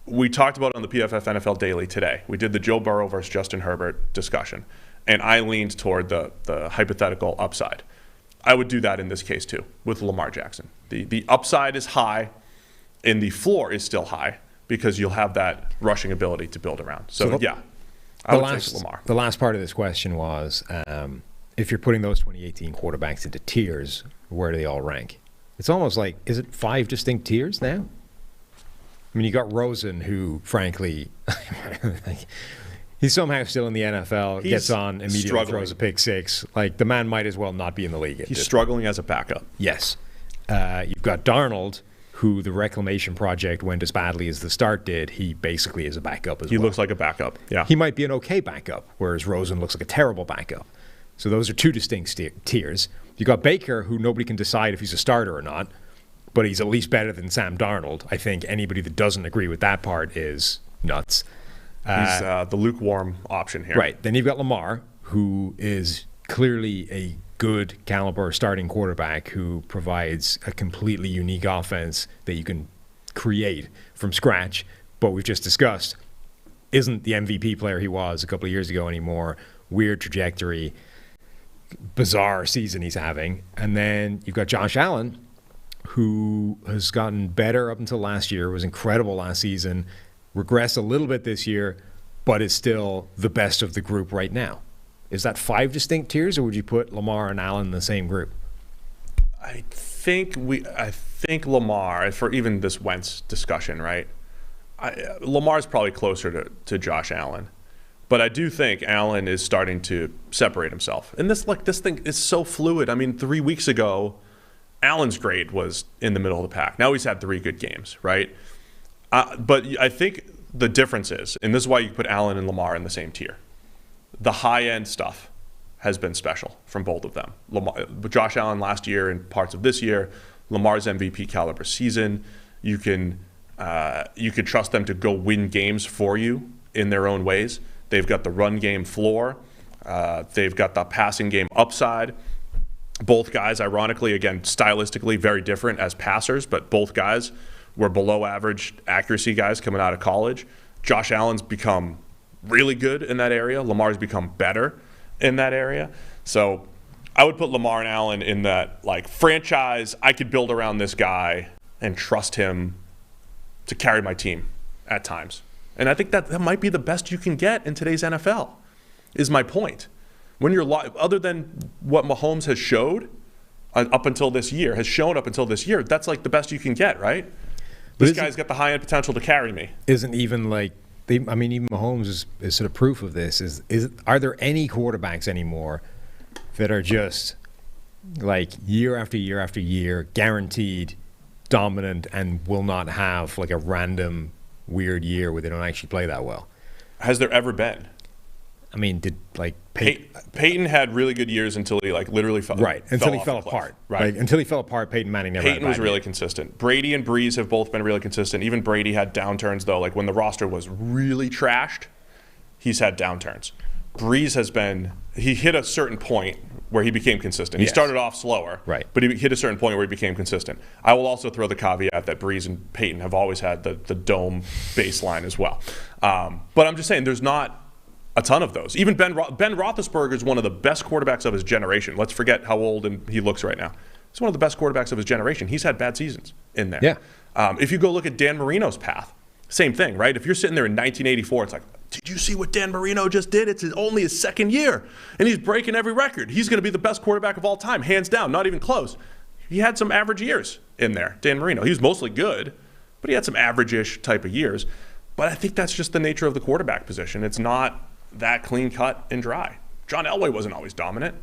We talked about it on the PFF NFL Daily today. We did the Joe Burrow versus Justin Herbert discussion, and I leaned toward the hypothetical upside. I would do that in this case too with Lamar Jackson. The upside is high, and the floor is still high because you'll have that rushing ability to build around. So yeah, I would take Lamar. The last part of this question was, if you're putting those 2018 quarterbacks into tiers, where do they all rank? It's almost like, is it 5 distinct tiers now? I mean, you got Rosen, who, frankly, he's somehow still in the NFL, gets on, immediately throws a pick 6. Like, the man might as well not be in the league. He's struggling as a backup. Yes. You've got Darnold, who the reclamation project went as badly as the start did. He basically is a backup as well. He looks like a backup, yeah. He might be an okay backup, whereas Rosen looks like a terrible backup. So those are 2 distinct tiers. You got Baker, who nobody can decide if he's a starter or not, but he's at least better than Sam Darnold. I think anybody that doesn't agree with that part is nuts. He's the lukewarm option here. Right. Then you've got Lamar, who is clearly a good caliber starting quarterback who provides a completely unique offense that you can create from scratch, but we've just discussed isn't the MVP player he was a couple of years ago anymore. Weird trajectory. Bizarre season he's having. And then you've got Josh Allen, who has gotten better up until last year, was incredible last season, regressed a little bit this year, but is still the best of the group right now. Is that 5 distinct tiers, or would you put Lamar and Allen in the same group? I think Lamar, for even this Wentz discussion, right? Lamar's probably closer to Josh Allen. But I do think Allen is starting to separate himself. And this thing is so fluid. I mean, 3 weeks ago, Allen's grade was in the middle of the pack. Now he's had 3 good games, right? But I think the difference is, and this is why you put Allen and Lamar in the same tier, the high-end stuff has been special from both of them. Josh Allen last year and parts of this year, Lamar's MVP caliber season. You can trust them to go win games for you in their own ways. They've got the run game floor. They've got the passing game upside. Both guys, ironically, again, stylistically very different as passers, but both guys were below average accuracy guys coming out of college. Josh Allen's become really good in that area. Lamar's become better in that area. So I would put Lamar and Allen in that like franchise. I could build around this guy and trust him to carry my team at times. And I think that might be the best you can get in today's NFL, is my point. When you're other than what Mahomes has showed up until this year, that's like the best you can get, right? This guy's got the high-end potential to carry me. Isn't even like, even Mahomes is sort of proof of this. Are there any quarterbacks anymore that are just like year after year after year, guaranteed, dominant, and will not have like a random weird year where they don't actually play that well? Has there ever been? I mean, did like Peyton had really good years until he like literally fell until he fell apart. Right, until he fell apart, Peyton Manning never. Peyton was really consistent. Brady and Breeze have both been really consistent. Even Brady had downturns though. Like when the roster was really trashed, he's had downturns. Breeze he hit a certain point where he became consistent. He Yes. started off slower, Right. but he hit a certain point where he became consistent. I will also throw the caveat that Breeze and Peyton have always had the dome baseline as well. But I'm just saying there's not a ton of those. Even Ben Roethlisberger is one of the best quarterbacks of his generation. Let's forget how old he looks right now. He's one of the best quarterbacks of his generation. He's had bad seasons in there. Yeah. If you go look at Dan Marino's path, same thing, right? If you're sitting there in 1984, it's like, did you see what Dan Marino just did? It's only his second year, and he's breaking every record. He's going to be the best quarterback of all time, hands down, not even close. He had some average years in there, Dan Marino. He was mostly good, but he had some average-ish type of years. But I think that's just the nature of the quarterback position. It's not that clean-cut and dry. John Elway wasn't always dominant.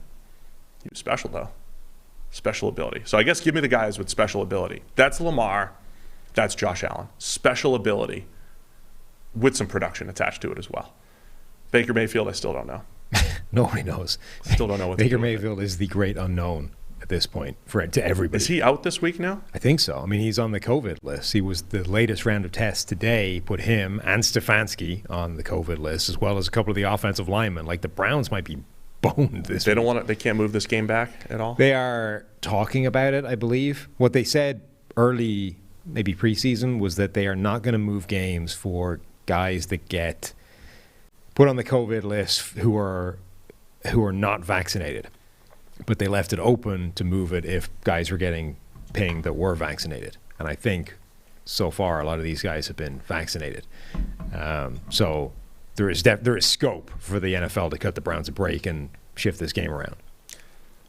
He was special, though. Special ability. So I guess give me the guys with special ability. That's Lamar. That's Josh Allen. Special ability with some production attached to it as well. Baker Mayfield, I still don't know. Nobody knows. Still don't know what Baker Mayfield is the great unknown at this point to everybody. Is he out this week now? I think so. I mean, he's on the COVID list. He was the latest round of tests today, put him and Stefanski on the COVID list, as well as a couple of the offensive linemen. Like the Browns might be boned this week. They can't move this game back at all? They are talking about it, I believe. What they said early, maybe preseason, was that they are not going to move games for guys that get put on the COVID list who are not vaccinated. But they left it open to move it if guys were getting pinged that were vaccinated. And I think so far a lot of these guys have been vaccinated. So there is scope for the NFL to cut the Browns a break and shift this game around.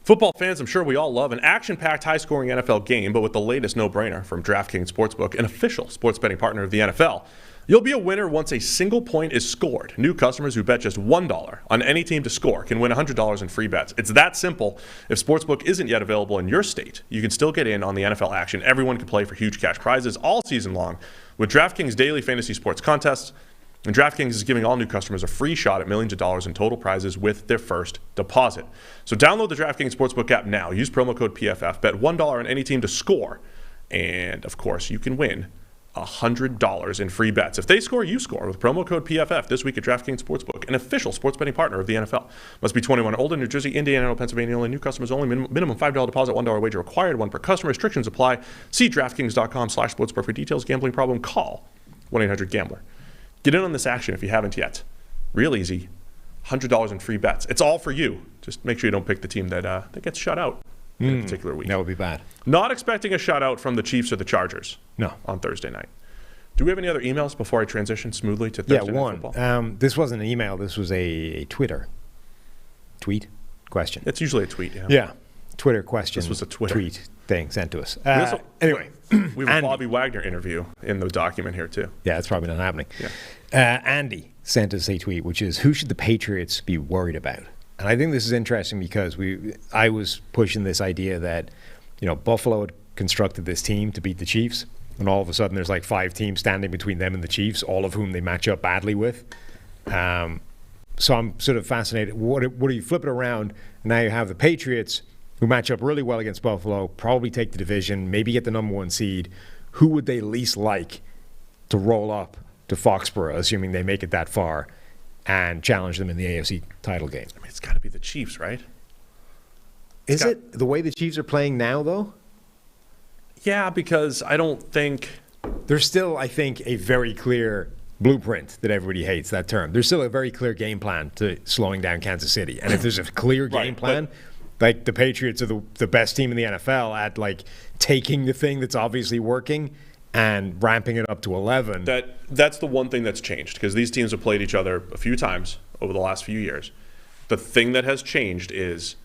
Football fans, I'm sure we all love an action-packed, high-scoring NFL game, but with the latest no-brainer from DraftKings Sportsbook, an official sports betting partner of the NFL. You'll be a winner once a single point is scored. New customers who bet just $1 on any team to score can win $100 in free bets. It's that simple. If Sportsbook isn't yet available in your state, you can still get in on the NFL action. Everyone can play for huge cash prizes all season long with DraftKings daily fantasy sports contests. And DraftKings is giving all new customers a free shot at millions of dollars in total prizes with their first deposit. So download the DraftKings Sportsbook app now. Use promo code PFF. Bet $1 on any team to score. And, of course, you can win $100 in free bets. If they score, you score with promo code PFF this week at DraftKings Sportsbook, an official sports betting partner of the NFL. Must be 21 or older, New Jersey, Indiana, Pennsylvania only. New customers only. Minimum $5 deposit, $1 wager required. One per customer. Restrictions apply. See DraftKings.com/sportsbook for details. Gambling problem? Call 1-800-GAMBLER. Get in on this action if you haven't yet. Real easy. $100 in free bets. It's all for you. Just make sure you don't pick the team that gets shut out in a particular week. That would be bad. Not expecting a shutout from the Chiefs or the Chargers. No. On Thursday night. Do we have any other emails before I transition smoothly to Thursday Night Football? One. This wasn't an email. This was a tweet question. It's usually a tweet, yeah. Yeah. Twitter question. This was a Twitter tweet thing sent to us. Anyway, we have a Bobby Wagner interview in the document here, too. Yeah, it's probably not happening. Yeah. Andy sent us a tweet, which is, who should the Patriots be worried about? And I think this is interesting because I was pushing this idea that, Buffalo had constructed this team to beat the Chiefs, and all of a sudden there's like 5 teams standing between them and the Chiefs, all of whom they match up badly with. So I'm sort of fascinated. What do you flip it around? Now you have the Patriots, who match up really well against Buffalo, probably take the division, maybe get the number 1 seed. Who would they least like to roll up to Foxborough, assuming they make it that far, and challenge them in the AFC title game? I mean, it's got to be the Chiefs, right? Is it the way the Chiefs are playing now, though? Yeah, because I don't think... There's still, I think, a very clear blueprint that everybody hates, that term. There's still a very clear game plan to slowing down Kansas City. And if there's a clear game plan, like the Patriots are the best team in the NFL at like taking the thing that's obviously working and ramping it up to 11. That's the one thing that's changed, because these teams have played each other a few times over the last few years. The thing that has changed is...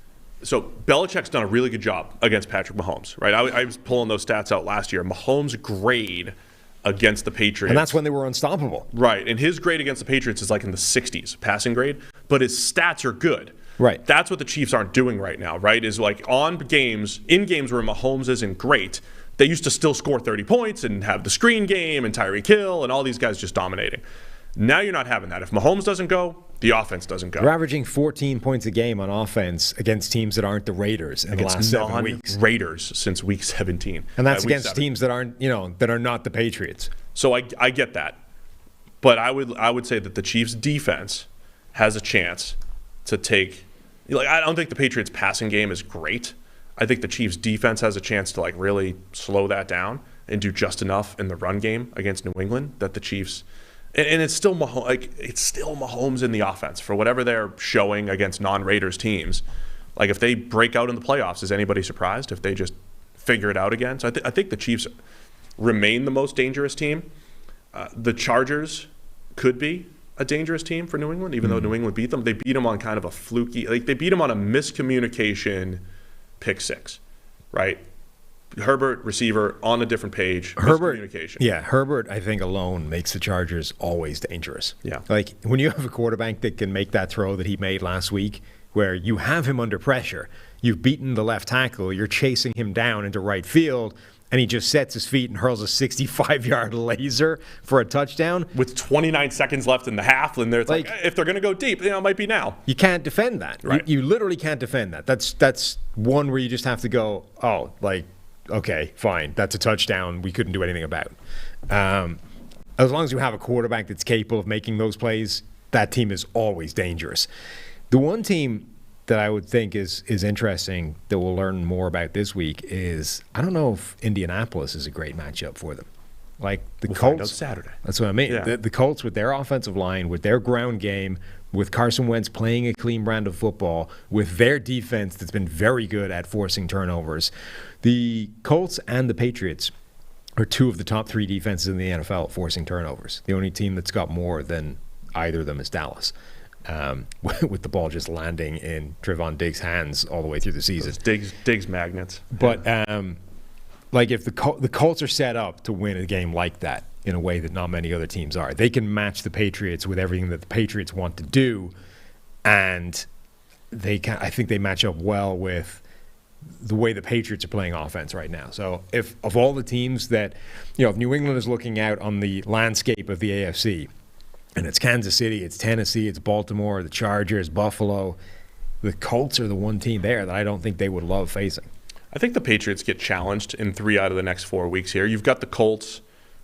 So Belichick's done a really good job against Patrick Mahomes, right? I was pulling those stats out last year. Mahomes' grade against the Patriots. And that's when they were unstoppable. Right. And his grade against the Patriots is like in the 60s, passing grade. But his stats are good. Right. That's what the Chiefs aren't doing right now, right? Is like in games where Mahomes isn't great, they used to still score 30 points and have the screen game and Tyreek Hill and all these guys just dominating. Now you're not having that. If Mahomes doesn't go, the offense doesn't go. They're averaging 14 points a game on offense against teams that aren't the Raiders in the last 7 weeks. Raiders since week 17. And that's against teams that aren't, that are not the Patriots. So I get that. But I would say that the Chiefs defense has a chance to take. Like, I don't think the Patriots' passing game is great. I think the Chiefs' defense has a chance to like really slow that down and do just enough in the run game against New England that the Chiefs. And it's still Mahomes in the offense for whatever they're showing against non-Raiders teams. Like, if they break out in the playoffs, is anybody surprised if they just figure it out again? So I think the Chiefs remain the most dangerous team. The Chargers could be a dangerous team for New England, even though New England beat them. They beat them on kind of a fluky, like they beat them on a miscommunication pick six, right? Herbert, receiver, on a different page. Herbert, I think, alone makes the Chargers always dangerous. Yeah. Like, when you have a quarterback that can make that throw that he made last week, where you have him under pressure, you've beaten the left tackle, you're chasing him down into right field, and he just sets his feet and hurls a 65-yard laser for a touchdown. With 29 seconds left in the half, and it's like if they're going to go deep, it might be now. You can't defend that. Right. You literally can't defend that. That's one where you just have to go, okay, fine, that's a touchdown we couldn't do anything about. As long as you have a quarterback that's capable of making those plays, that team is always dangerous. The one team that I would think is interesting that we'll learn more about this week is, I don't know if Indianapolis is a great matchup for them. Like We'll Colts, find out Saturday. That's what I mean. Yeah. The Colts, with their offensive line, with their ground game, with Carson Wentz playing a clean brand of football, with their defense that's been very good at forcing turnovers, the Colts and the Patriots are two of the top three defenses in the NFL at forcing turnovers. The only team that's got more than either of them is Dallas, with the ball just landing in Trevon Diggs' hands all the way through the season. Diggs magnets. But if the Colts are set up to win a game like that in a way that not many other teams are, they can match the Patriots with everything that the Patriots want to do, and I think they match up well with the way the Patriots are playing offense right now. So if of all the teams that, if New England is looking out on the landscape of the AFC, and it's Kansas City, it's Tennessee, it's Baltimore, the Chargers, Buffalo, the Colts are the one team there that I don't think they would love facing. I think the Patriots get challenged in 3 out of the next 4 weeks here. You've got the Colts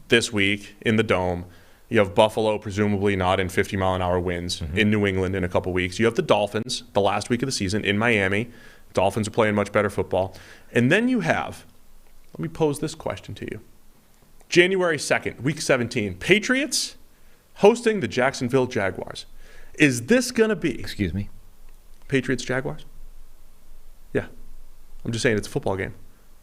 this week in the Dome. You have Buffalo, presumably not in 50-mile-an-hour winds, in New England in a couple weeks. You have the Dolphins the last week of the season in Miami. Dolphins are playing much better football. And then you have, let me pose this question to you. January 2nd, week 17, Patriots hosting the Jacksonville Jaguars. Is this going to be... Excuse me? Patriots-Jaguars? Yeah. I'm just saying it's a football game.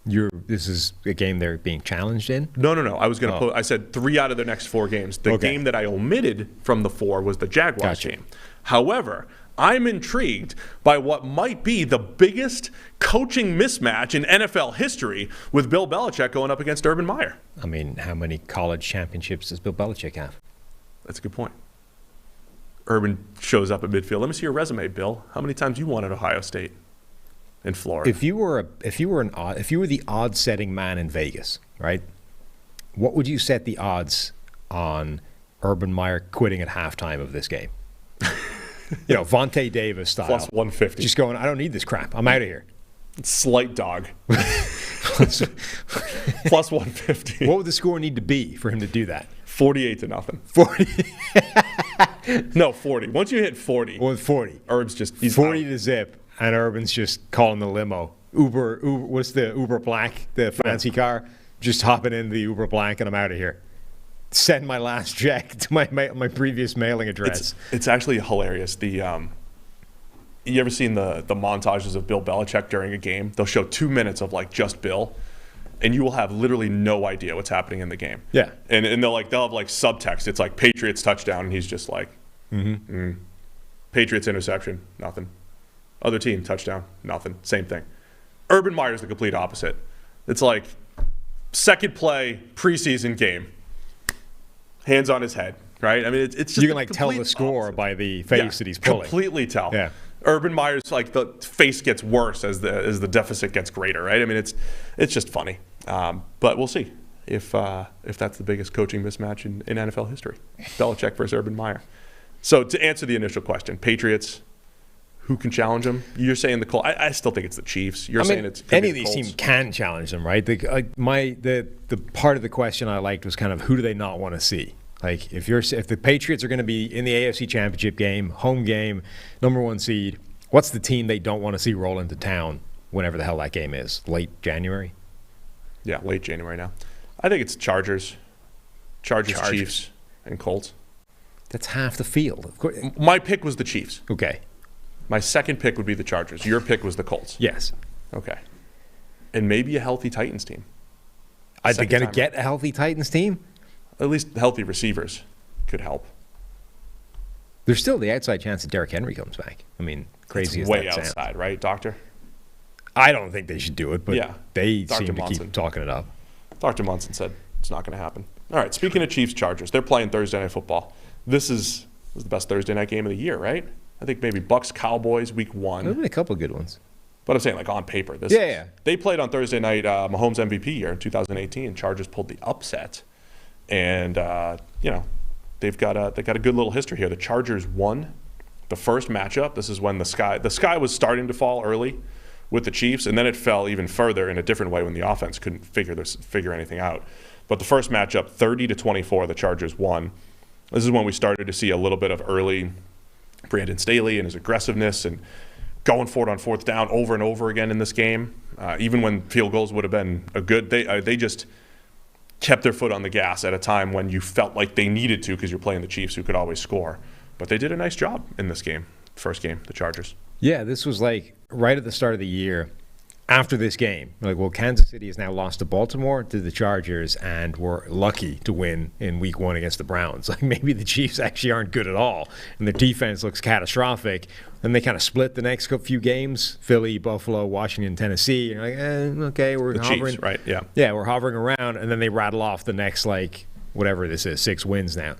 This is a game they're being challenged in? No. I was going to I said 3 out of the next 4 games. The game that I omitted from the 4 was the Jaguars game. However, I'm intrigued by what might be the biggest coaching mismatch in NFL history with Bill Belichick going up against Urban Meyer. I mean, how many college championships does Bill Belichick have? That's a good point. Urban shows up at midfield. Let me see your resume, Bill. How many times you won at Ohio State and Florida? If you were the odds-setting man in Vegas, right? What would you set the odds on Urban Meyer quitting at halftime of this game? Vontae Davis style. Plus 150. Just going, I don't need this crap. I'm out of here. Slight dog. Plus 150. What would the score need to be for him to do that? 48-0. 40. No, 40. Once you hit 40. Well, 40. Herb's he's 40 out. to zip, and Urban's just calling the limo. Uber, what's the Uber Black, the fancy car? Just hopping in the Uber Black, and I'm out of here. Send my last check to my previous mailing address. It's actually hilarious. You ever seen the montages of Bill Belichick during a game? They'll show 2 minutes of just Bill, and you will have literally no idea what's happening in the game. Yeah. And they'll have subtext. It's like Patriots touchdown, and he's just like, Patriots interception, nothing. Other team touchdown, nothing. Same thing. Urban Meyer's the complete opposite. It's like second play preseason game. Hands on his head, right? I mean, it's just you can tell the score by the face that he's pulling. Completely tell. Yeah. Urban Meyer's the face gets worse as the deficit gets greater, right? I mean, it's just funny. But we'll see if that's the biggest coaching mismatch in NFL history. Belichick versus Urban Meyer. So to answer the initial question, Patriots, who can challenge them? You're saying the Colts. I still think it's the Chiefs. You're saying it's any of these teams can challenge them, right? The part of the question I liked was kind of who do they not want to see? Like if the Patriots are going to be in the AFC Championship game, home game, number 1 seed, what's the team they don't want to see roll into town whenever the hell that game is? Late January? Yeah, late January now. I think it's Chargers, Chiefs, and Colts. That's half the field. Of course. My pick was the Chiefs. Okay. My second pick would be the Chargers. Your pick was the Colts. Yes. Okay. And maybe a healthy Titans team. Are they going to get a healthy Titans team? At least healthy receivers could help. There's still the outside chance that Derrick Henry comes back. I mean, crazy as that sounds. Way outside, right, Doctor? I don't think they should do it, but they Dr. seem Munson. to keep talking it up. Dr. Munson said it's not going to happen. All right, speaking of Chiefs-Chargers, they're playing Thursday Night Football. This is the best Thursday night game of the year, right? I think maybe Bucks-Cowboys week 1. There's been a couple of good ones. But I'm saying, like, on paper. They played on Thursday night Mahomes MVP year in 2018. Chargers pulled the upset. And, they've got a good little history here. The Chargers won the first matchup. This is when the sky was starting to fall early with the Chiefs, and then it fell even further in a different way when the offense couldn't figure anything out. But the first matchup, 30-24, the Chargers won. This is when we started to see a little bit of early Brandon Staley and his aggressiveness and going for it on 4th down over and over again in this game. Even when field goals would have been a good, they just kept their foot on the gas at a time when you felt like they needed to because you're playing the Chiefs who could always score. But they did a nice job in this game, first game, the Chargers. Yeah, this was like right at the start of the year. After this game, like, well, Kansas City has now lost to Baltimore, to the Chargers, and we're lucky to win in week 1 against the Browns. Like, maybe the Chiefs actually aren't good at all, and their defense looks catastrophic. Then they kind of split the next few games, Philly, Buffalo, Washington, Tennessee. You're like, okay, we're hovering. Chiefs, right? Yeah. Yeah, we're hovering around, and then they rattle off the next, like, whatever this is, 6 wins now.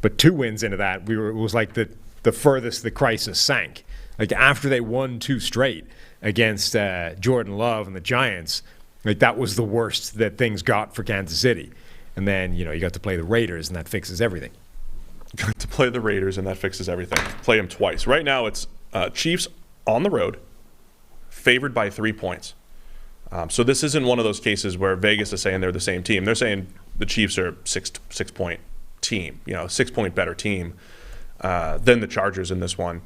But 2 wins into that, it was like the furthest the crisis sank. Like, after they won 2 straight against Jordan Love and the Giants, like, that was the worst that things got for Kansas City. And then, you got to play the Raiders, and that fixes everything. Got to play the Raiders, and that fixes everything. Play them twice. Right now, it's Chiefs on the road, favored by 3 points. So this isn't one of those cases where Vegas is saying they're the same team. They're saying the Chiefs are 6-point team, 6-point better team than the Chargers in this one.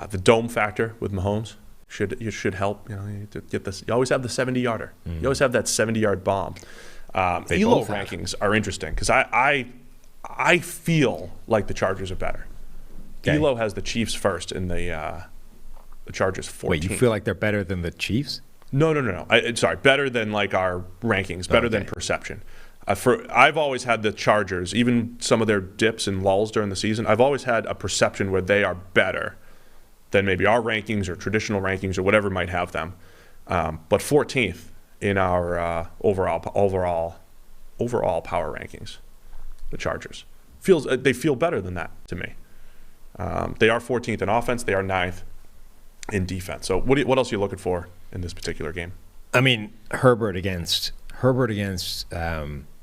The dome factor with Mahomes should help. You get this. You always have the 70-yarder. You always have that 70-yard bomb. ELO rankings are interesting because I feel like the Chargers are better. Okay. ELO has the Chiefs first in the Chargers 14th. Wait, you feel like they're better than the Chiefs? No. Sorry, better than like our rankings, better than perception. I've always had the Chargers, even some of their dips and lulls during the season, I've always had a perception where they are better than maybe our rankings or traditional rankings or whatever might have them. But 14th in our overall power rankings, the Chargers. They feel better than that to me. They are 14th in offense. They are 9th in defense. So what else are you looking for in this particular game? I mean, Herbert against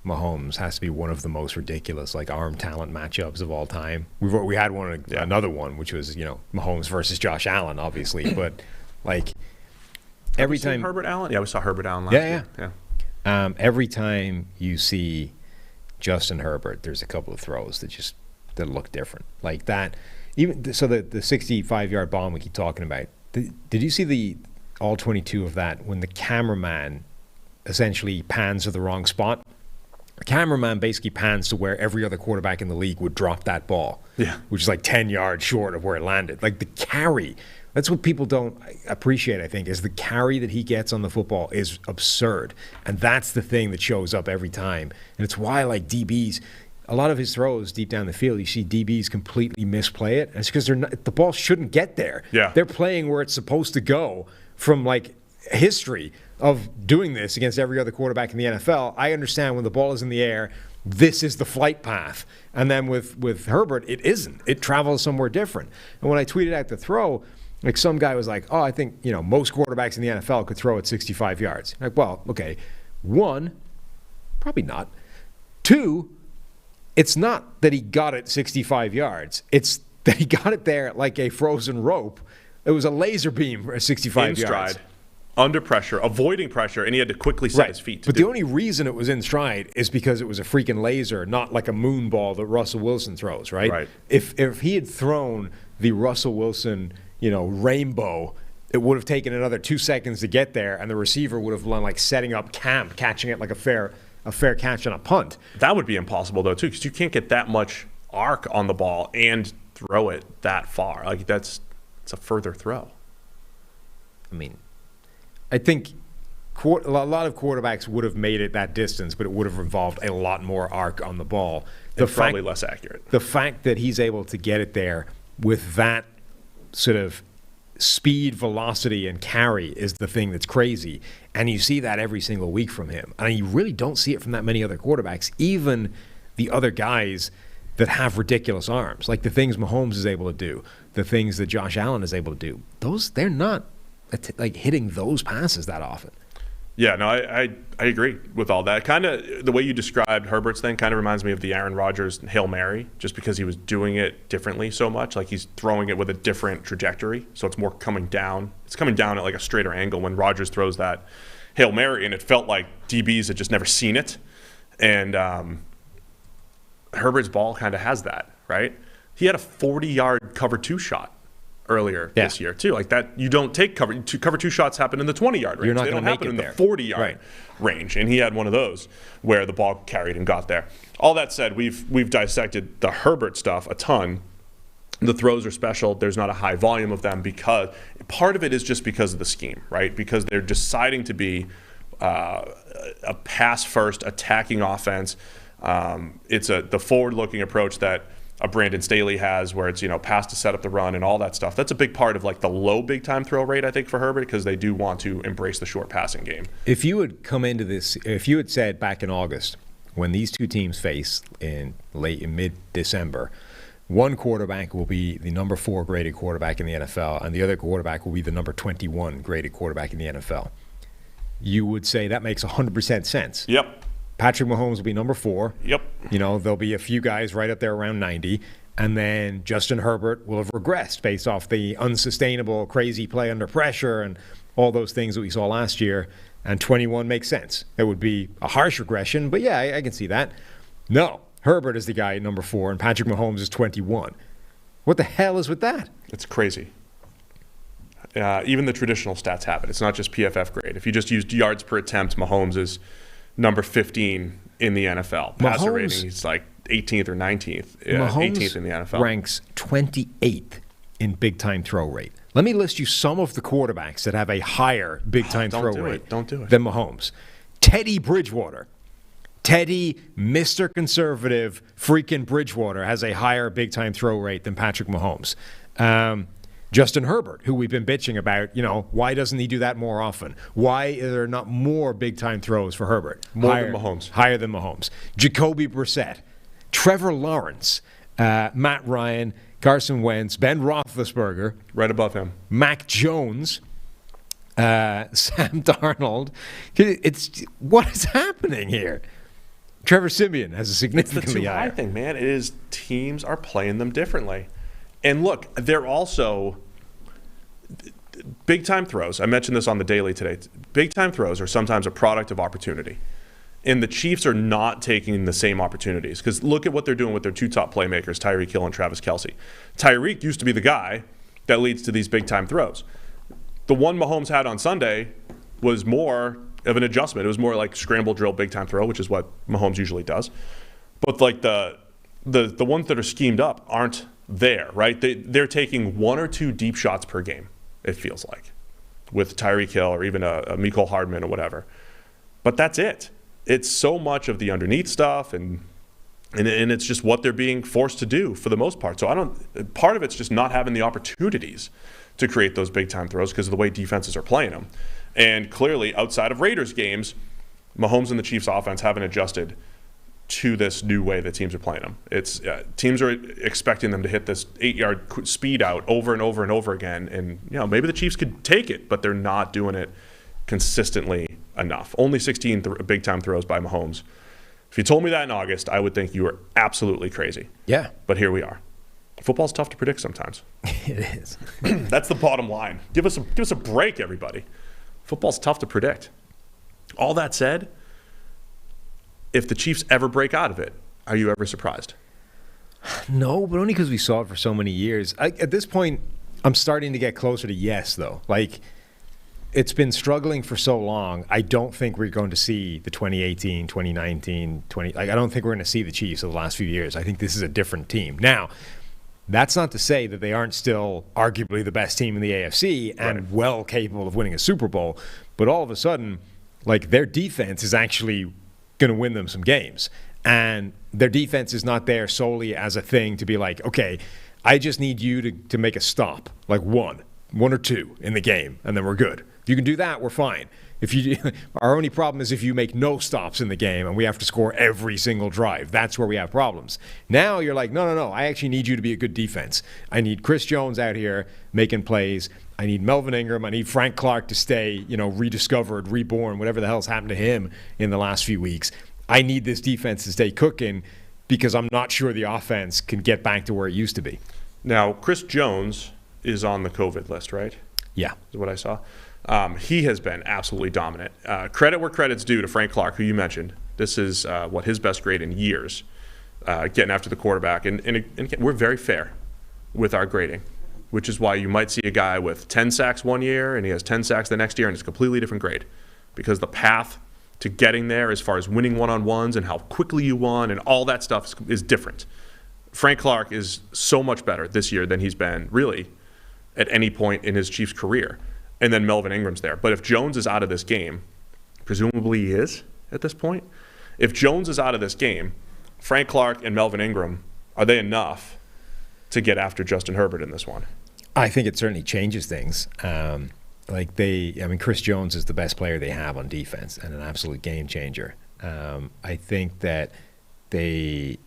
Mahomes has to be one of the most ridiculous, like, arm talent matchups of all time. We had another one, which was Mahomes versus Josh Allen, obviously, but like every time Herbert Allen, we saw Herbert Allen last year. Yeah. Every time you see Justin Herbert, there's a couple of throws that look different, like that. Even so, the 65-yard bomb we keep talking about. Did you see the all 22 of that when the cameraman essentially pans to the wrong spot? The cameraman basically pans to where every other quarterback in the league would drop that ball, which is like 10 yards short of where it landed. Like, the carry, that's what people don't appreciate, I think, is the carry that he gets on the football is absurd. And that's the thing that shows up every time. And it's why, like, DBs, a lot of his throws deep down the field, you see DBs completely misplay it. And it's because the ball shouldn't get there. Yeah. They're playing where it's supposed to go from, like, history of doing this against every other quarterback in the NFL. I understand when the ball is in the air, this is the flight path. And then with Herbert, it isn't. It travels somewhere different. And when I tweeted out the throw, like, some guy was like, oh, I think, most quarterbacks in the NFL could throw at 65 yards. Like, well, okay. 1, probably not. 2, it's not that he got it 65 yards. It's that he got it there like a frozen rope. It was a laser beam for 65 yards. under pressure, avoiding pressure, and he had to quickly set his feet. But the only reason it was in stride is because it was a freaking laser, not like a moon ball that Russell Wilson throws, right? Right. If he had thrown the Russell Wilson, rainbow, it would have taken another 2 seconds to get there, and the receiver would have been like setting up camp, catching it like a fair catch on a punt. That would be impossible though too, because you can't get that much arc on the ball and throw it that far. Like it's a further throw. I mean, I think a lot of quarterbacks would have made it that distance, but it would have involved a lot more arc on the ball. Probably less accurate. The fact that he's able to get it there with that sort of speed, velocity, and carry is the thing that's crazy. And you see that every single week from him. And you really don't see it from that many other quarterbacks, even the other guys that have ridiculous arms. Like the things Mahomes is able to do, the things that Josh Allen is able to do. They're not like hitting those passes that often. Yeah, no, I agree with all that. Kind of the way you described Herbert's thing kind of reminds me of the Aaron Rodgers Hail Mary, just because he was doing it differently so much. Like he's throwing it with a different trajectory, so it's more coming down. It's coming down at like a straighter angle when Rodgers throws that Hail Mary, and it felt like DBs had just never seen it. And Herbert's ball kind of has that, right? He had a 40-yard cover 2 shot earlier this year too. Like that, you don't take cover 2 shots happen in the 20-yard range. You're not they going don't to make happen it in there. the 40-yard range, and he had one of those where the ball carried and got there. All that said, we've dissected the Herbert stuff a ton. The throws are special. There's not a high volume of them because part of it is just because of the scheme, right? Because they're deciding to be a pass-first attacking offense. It's the forward-looking approach that a Brandon Staley has, where it's pass to set up the run and all that stuff. That's a big part of like the low big time throw rate, I think, for Herbert, because they do want to embrace the short passing game. If you had come into this, if you had said back in August when these two teams face in mid-December, one quarterback will be the number 4 graded quarterback in the NFL, and the other quarterback will be the number 21 graded quarterback in the NFL, you would say that makes 100% sense. Yep. Patrick Mahomes will be number 4. Yep. There'll be a few guys right up there around 90. And then Justin Herbert will have regressed based off the unsustainable, crazy play under pressure and all those things that we saw last year. And 21 makes sense. It would be a harsh regression, but yeah, I can see that. No, Herbert is the guy at number 4, and Patrick Mahomes is 21. What the hell is with that? It's crazy. Even the traditional stats have it. It's not just PFF grade. If you just used yards per attempt, Mahomes is number 15 in the NFL. Passer rating, he's like 18th or 19th. 18th in the NFL. Ranks 28th in big-time throw rate. Let me list you some of the quarterbacks that have a higher big-time throw rate than Mahomes. Teddy Bridgewater. Teddy, Mr. Conservative, freaking Bridgewater, has a higher big-time throw rate than Patrick Mahomes. Justin Herbert, who we've been bitching about, why doesn't he do that more often? Why are there not more big-time throws for Herbert? Than Mahomes. Higher than Mahomes. Jacoby Brissett, Trevor Lawrence, Matt Ryan, Carson Wentz, Ben Roethlisberger. Right above him. Mac Jones, Sam Darnold. What is happening here? Trevor Siemian has a significantly higher. It's the too high thing, man. It is teams are playing them differently. And look, they're also big-time throws. I mentioned this on the Daily today. Big-time throws are sometimes a product of opportunity. And the Chiefs are not taking the same opportunities. Because look at what they're doing with their 2 top playmakers, Tyreek Hill and Travis Kelce. Tyreek used to be the guy that leads to these big-time throws. The one Mahomes had on Sunday was more of an adjustment. It was more like scramble drill, big-time throw, which is what Mahomes usually does. But like the ones that are schemed up aren't there, right? They're taking 1 or 2 deep shots per game, it feels like, with Tyreek Hill or even a Mecole Hardman or whatever. But that's it. It's so much of the underneath stuff, and it's just what they're being forced to do for the most part. So part of it's just not having the opportunities to create those big-time throws because of the way defenses are playing them. And clearly, outside of Raiders games, Mahomes and the Chiefs offense haven't adjusted to this new way that teams are playing them. It's teams are expecting them to hit this 8-yard speed out over and over and over again, and maybe the Chiefs could take it, but they're not doing it consistently enough. Only 16 big-time throws by Mahomes. If you told me that in August, I would think you were absolutely crazy. Yeah. But here we are. Football's tough to predict sometimes. It is. That's the bottom line. Give us a break, everybody. Football's tough to predict. All that said, if the Chiefs ever break out of it, are you ever surprised? No, but only because we saw it for so many years. At this point, I'm starting to get closer to yes, though. Like, it's been struggling for so long. I don't think we're going to see the 2018, 2019, I don't think we're going to see the Chiefs of the last few years. I think this is a different team. Now, that's not to say that they aren't still arguably the best team in the AFC and well capable of winning a Super Bowl. But all of a sudden, like, their defense is actually going to win them some games. And their defense is not there solely as a thing to be like, okay, I just need you to make a stop, like one or two in the game, and then we're good. If you can do that, we're fine. Our only problem is if you make no stops in the game and we have to score every single drive. That's where we have problems. Now you're like, no. I actually need you to be a good defense. I need Chris Jones out here making plays. I need Melvin Ingram. I need Frank Clark to stay, rediscovered, reborn, whatever the hell's happened to him in the last few weeks. I need this defense to stay cooking because I'm not sure the offense can get back to where it used to be. Now, Chris Jones is on the COVID list, right? Yeah. Is what I saw. He has been absolutely dominant. Credit where credit's due to Frank Clark, who you mentioned. This is his best grade in years, getting after the quarterback. And we're very fair with our grading, which is why you might see a guy with 10 sacks one year and he has 10 sacks the next year and it's a completely different grade because the path to getting there as far as winning one-on-ones and how quickly you won and all that stuff is different. Frank Clark is so much better this year than he's been really at any point in his Chiefs career. And then Melvin Ingram's there. But if Jones is out of this game, presumably he is at this point, if Jones is out of this game, Frank Clark and Melvin Ingram, are they enough to get after Justin Herbert in this one? I think it certainly changes things. Chris Jones is the best player they have on defense and an absolute game changer. I think that they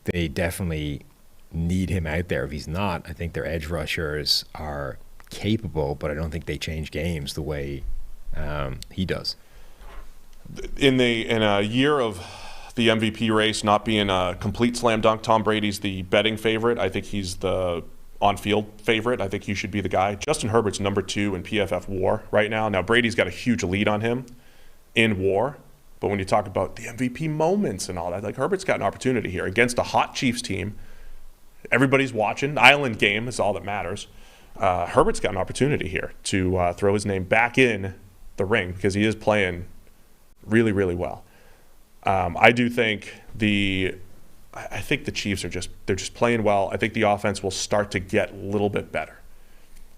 definitely need him out there. If he's not, I think their edge rushers are capable, but I don't think they change games the way he does. In a year of the MVP race not being a complete slam dunk, Tom Brady's the betting favorite. I think he's the on-field favorite. I think he should be the guy. Justin Herbert's number 2 in PFF WAR right now. Now, Brady's got a huge lead on him in WAR, but when you talk about the MVP moments and all that, like, Herbert's got an opportunity here against a hot Chiefs team. Everybody's watching. Island game is all that matters. Herbert's got an opportunity here to throw his name back in the ring because he is playing really, really well. I do think I think the Chiefs they're just playing well. I think the offense will start to get a little bit better,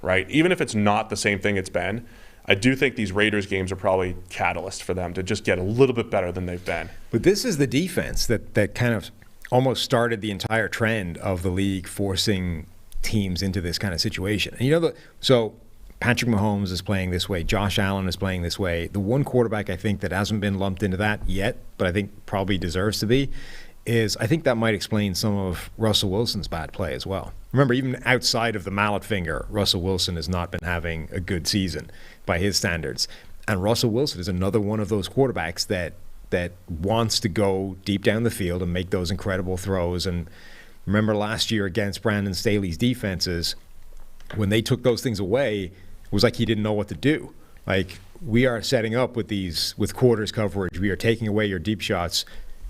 right? Even if it's not the same thing it's been, I do think these Raiders games are probably catalyst for them to just get a little bit better than they've been. But this is the defense that kind of almost started the entire trend of the league forcing teams into this kind of situation. And so Patrick Mahomes is playing this way. Josh Allen is playing this way. The one quarterback I think that hasn't been lumped into that yet, but I think probably deserves to be, is I think that might explain some of Russell Wilson's bad play as well. Remember, even outside of the mallet finger, Russell Wilson has not been having a good season by his standards. And Russell Wilson is another one of those quarterbacks that wants to go deep down the field and make those incredible throws. And remember last year against Brandon Staley's defenses, when they took those things away, it was like he didn't know what to do. Like, we are setting up with quarters coverage. We are taking away your deep shots.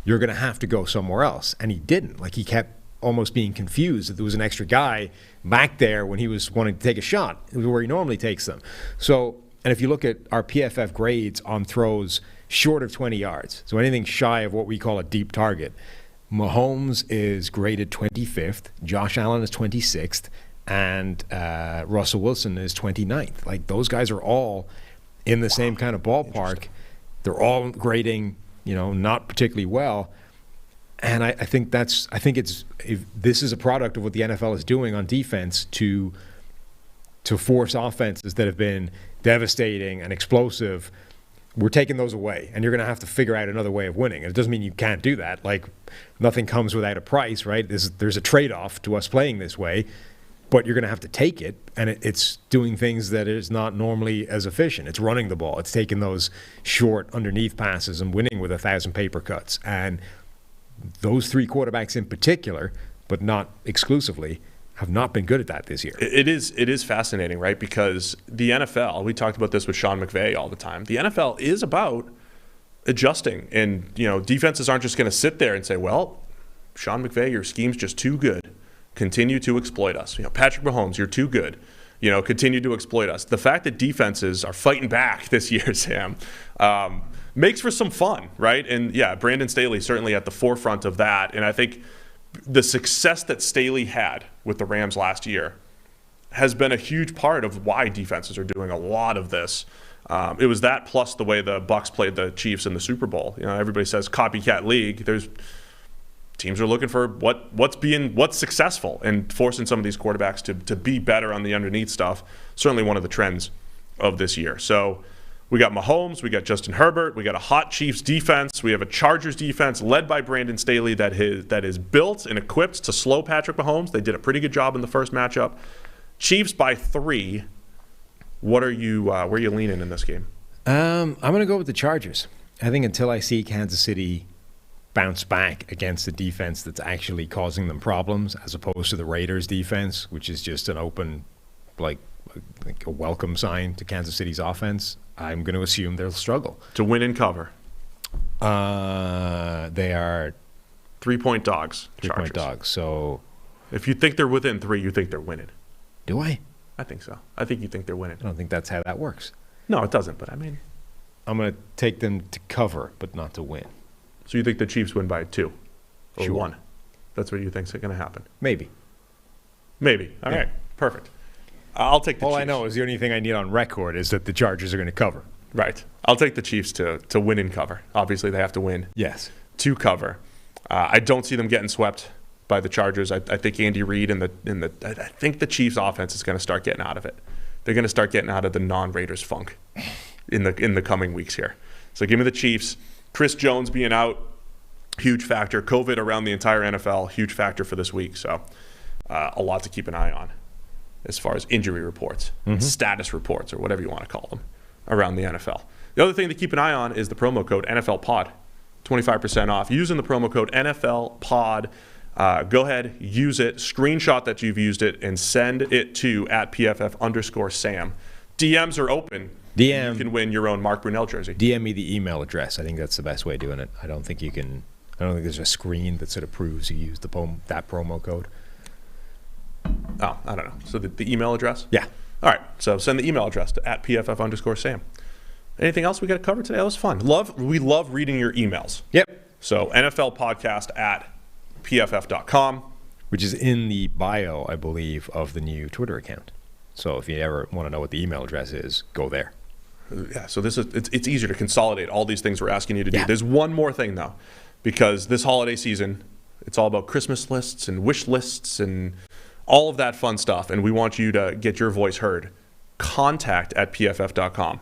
You're going to have to go somewhere else. And he didn't. Like, he kept almost being confused that there was an extra guy back there when he was wanting to take a shot. It was where he normally takes them. So, and if you look at our PFF grades on throws short of 20 yards, so anything shy of what we call a deep target, Mahomes is graded 25th, Josh Allen is 26th, and Russell Wilson is 29th. Like, those guys are all in the same kind of ballpark. They're all grading, not particularly well. And I think this is a product of what the NFL is doing on defense to force offenses that have been devastating and explosive. We're taking those away, and you're going to have to figure out another way of winning. And it doesn't mean you can't do that. Like, nothing comes without a price, right? There's a trade-off to us playing this way, but you're going to have to take it, and it's doing things that is not normally as efficient. It's running the ball. It's taking those short underneath passes and winning with 1,000 paper cuts. And those three quarterbacks in particular, but not exclusively, have not been good at that this year. It is fascinating, right? Because the NFL, we talked about this with Sean McVay all the time. The NFL is about adjusting, and defenses aren't just going to sit there and say, well, Sean McVay, your scheme's just too good. Continue to exploit us. Patrick Mahomes, you're too good. Continue to exploit us. The fact that defenses are fighting back this year, Sam, makes for some fun, right? And yeah, Brandon Staley certainly at the forefront of that. And I think the success that Staley had with the Rams last year has been a huge part of why defenses are doing a lot of this. It was that plus the way the Bucs played the Chiefs in the Super Bowl. Everybody says copycat league. There's teams are looking for what's successful and forcing some of these quarterbacks to be better on the underneath stuff. Certainly one of the trends of this year. So we got Mahomes, we got Justin Herbert, we got a hot Chiefs defense, we have a Chargers defense led by Brandon Staley that is built and equipped to slow Patrick Mahomes. They did a pretty good job in the first matchup. Chiefs by 3. What are you? Where are you leaning in this game? I'm going to go with the Chargers. I think until I see Kansas City bounce back against a defense that's actually causing them problems, as opposed to the Raiders defense, which is just an open, like a welcome sign to Kansas City's offense, I'm going to assume they'll struggle. To win and cover. They are 3-point dogs. 3-point dogs. So if you think they're within 3, you think they're winning. Do I? I think so. I think you think they're winning. I don't think that's how that works. No, it doesn't, but I mean. I'm going to take them to cover, but not to win. So you think the Chiefs win by 2 or Sure. 1? That's what you think's going to happen? Maybe. All right. Perfect. I'll take the Chiefs. All I know is the only thing I need on record is that the Chargers are going to cover. Right. I'll take the Chiefs to win and cover. Obviously, they have to win. Yes. To cover. I don't see them getting swept by the Chargers. I think Andy Reid and I think the Chiefs offense is going to start getting out of it. They're going to start getting out of the non-Raiders funk in the coming weeks here. So give me the Chiefs. Chris Jones being out, huge factor. COVID around the entire NFL, huge factor for this week. So a lot to keep an eye on as far as injury reports, status reports, or whatever you want to call them around the NFL. The other thing to keep an eye on is the promo code NFL Pod, 25% off. Using the promo code NFL Pod, go ahead, use it, screenshot that you've used it, and send it to @PFF_Sam. DMs are open. DM. You can win your own Mark Brunell jersey. DM me the email address. I think that's the best way of doing it. I don't think there's a screen that sort of proves you used that promo code. Oh, I don't know. So the email address? Yeah. All right. So send the email address to @PFF_Sam. Anything else we got to cover today? That was fun. We love reading your emails. Yep. So NFL Podcast @PFF.com. Which is in the bio, I believe, of the new Twitter account. So if you ever want to know what the email address is, go there. Yeah, so it's easier to consolidate all these things we're asking you to do. Yeah. There's one more thing, though, because this holiday season, it's all about Christmas lists and wish lists and all of that fun stuff, and we want you to get your voice heard. Contact @PFF.com.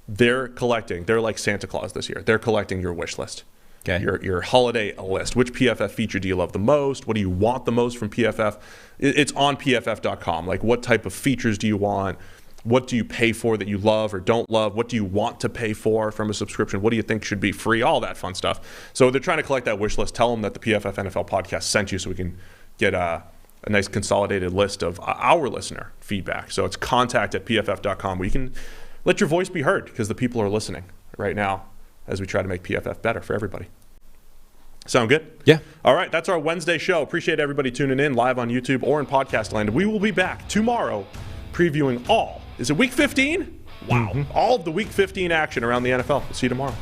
They're like Santa Claus this year. They're collecting your wish list. Okay. Your holiday list. Which PFF feature do you love the most? What do you want the most from PFF? It's on PFF.com. Like, what type of features do you want? What do you pay for that you love or don't love? What do you want to pay for from a subscription? What do you think should be free? All that fun stuff. So they're trying to collect that wish list. Tell them that the PFF NFL podcast sent you so we can get a nice consolidated list of our listener feedback. So it's contact @PFF.com where you can let your voice be heard because the people are listening right now as we try to make PFF better for everybody. Sound good? Yeah. All right, that's our Wednesday show. Appreciate everybody tuning in live on YouTube or in podcast land. We will be back tomorrow previewing is it week 15? Wow. All of the week 15 action around the NFL. We'll see you tomorrow.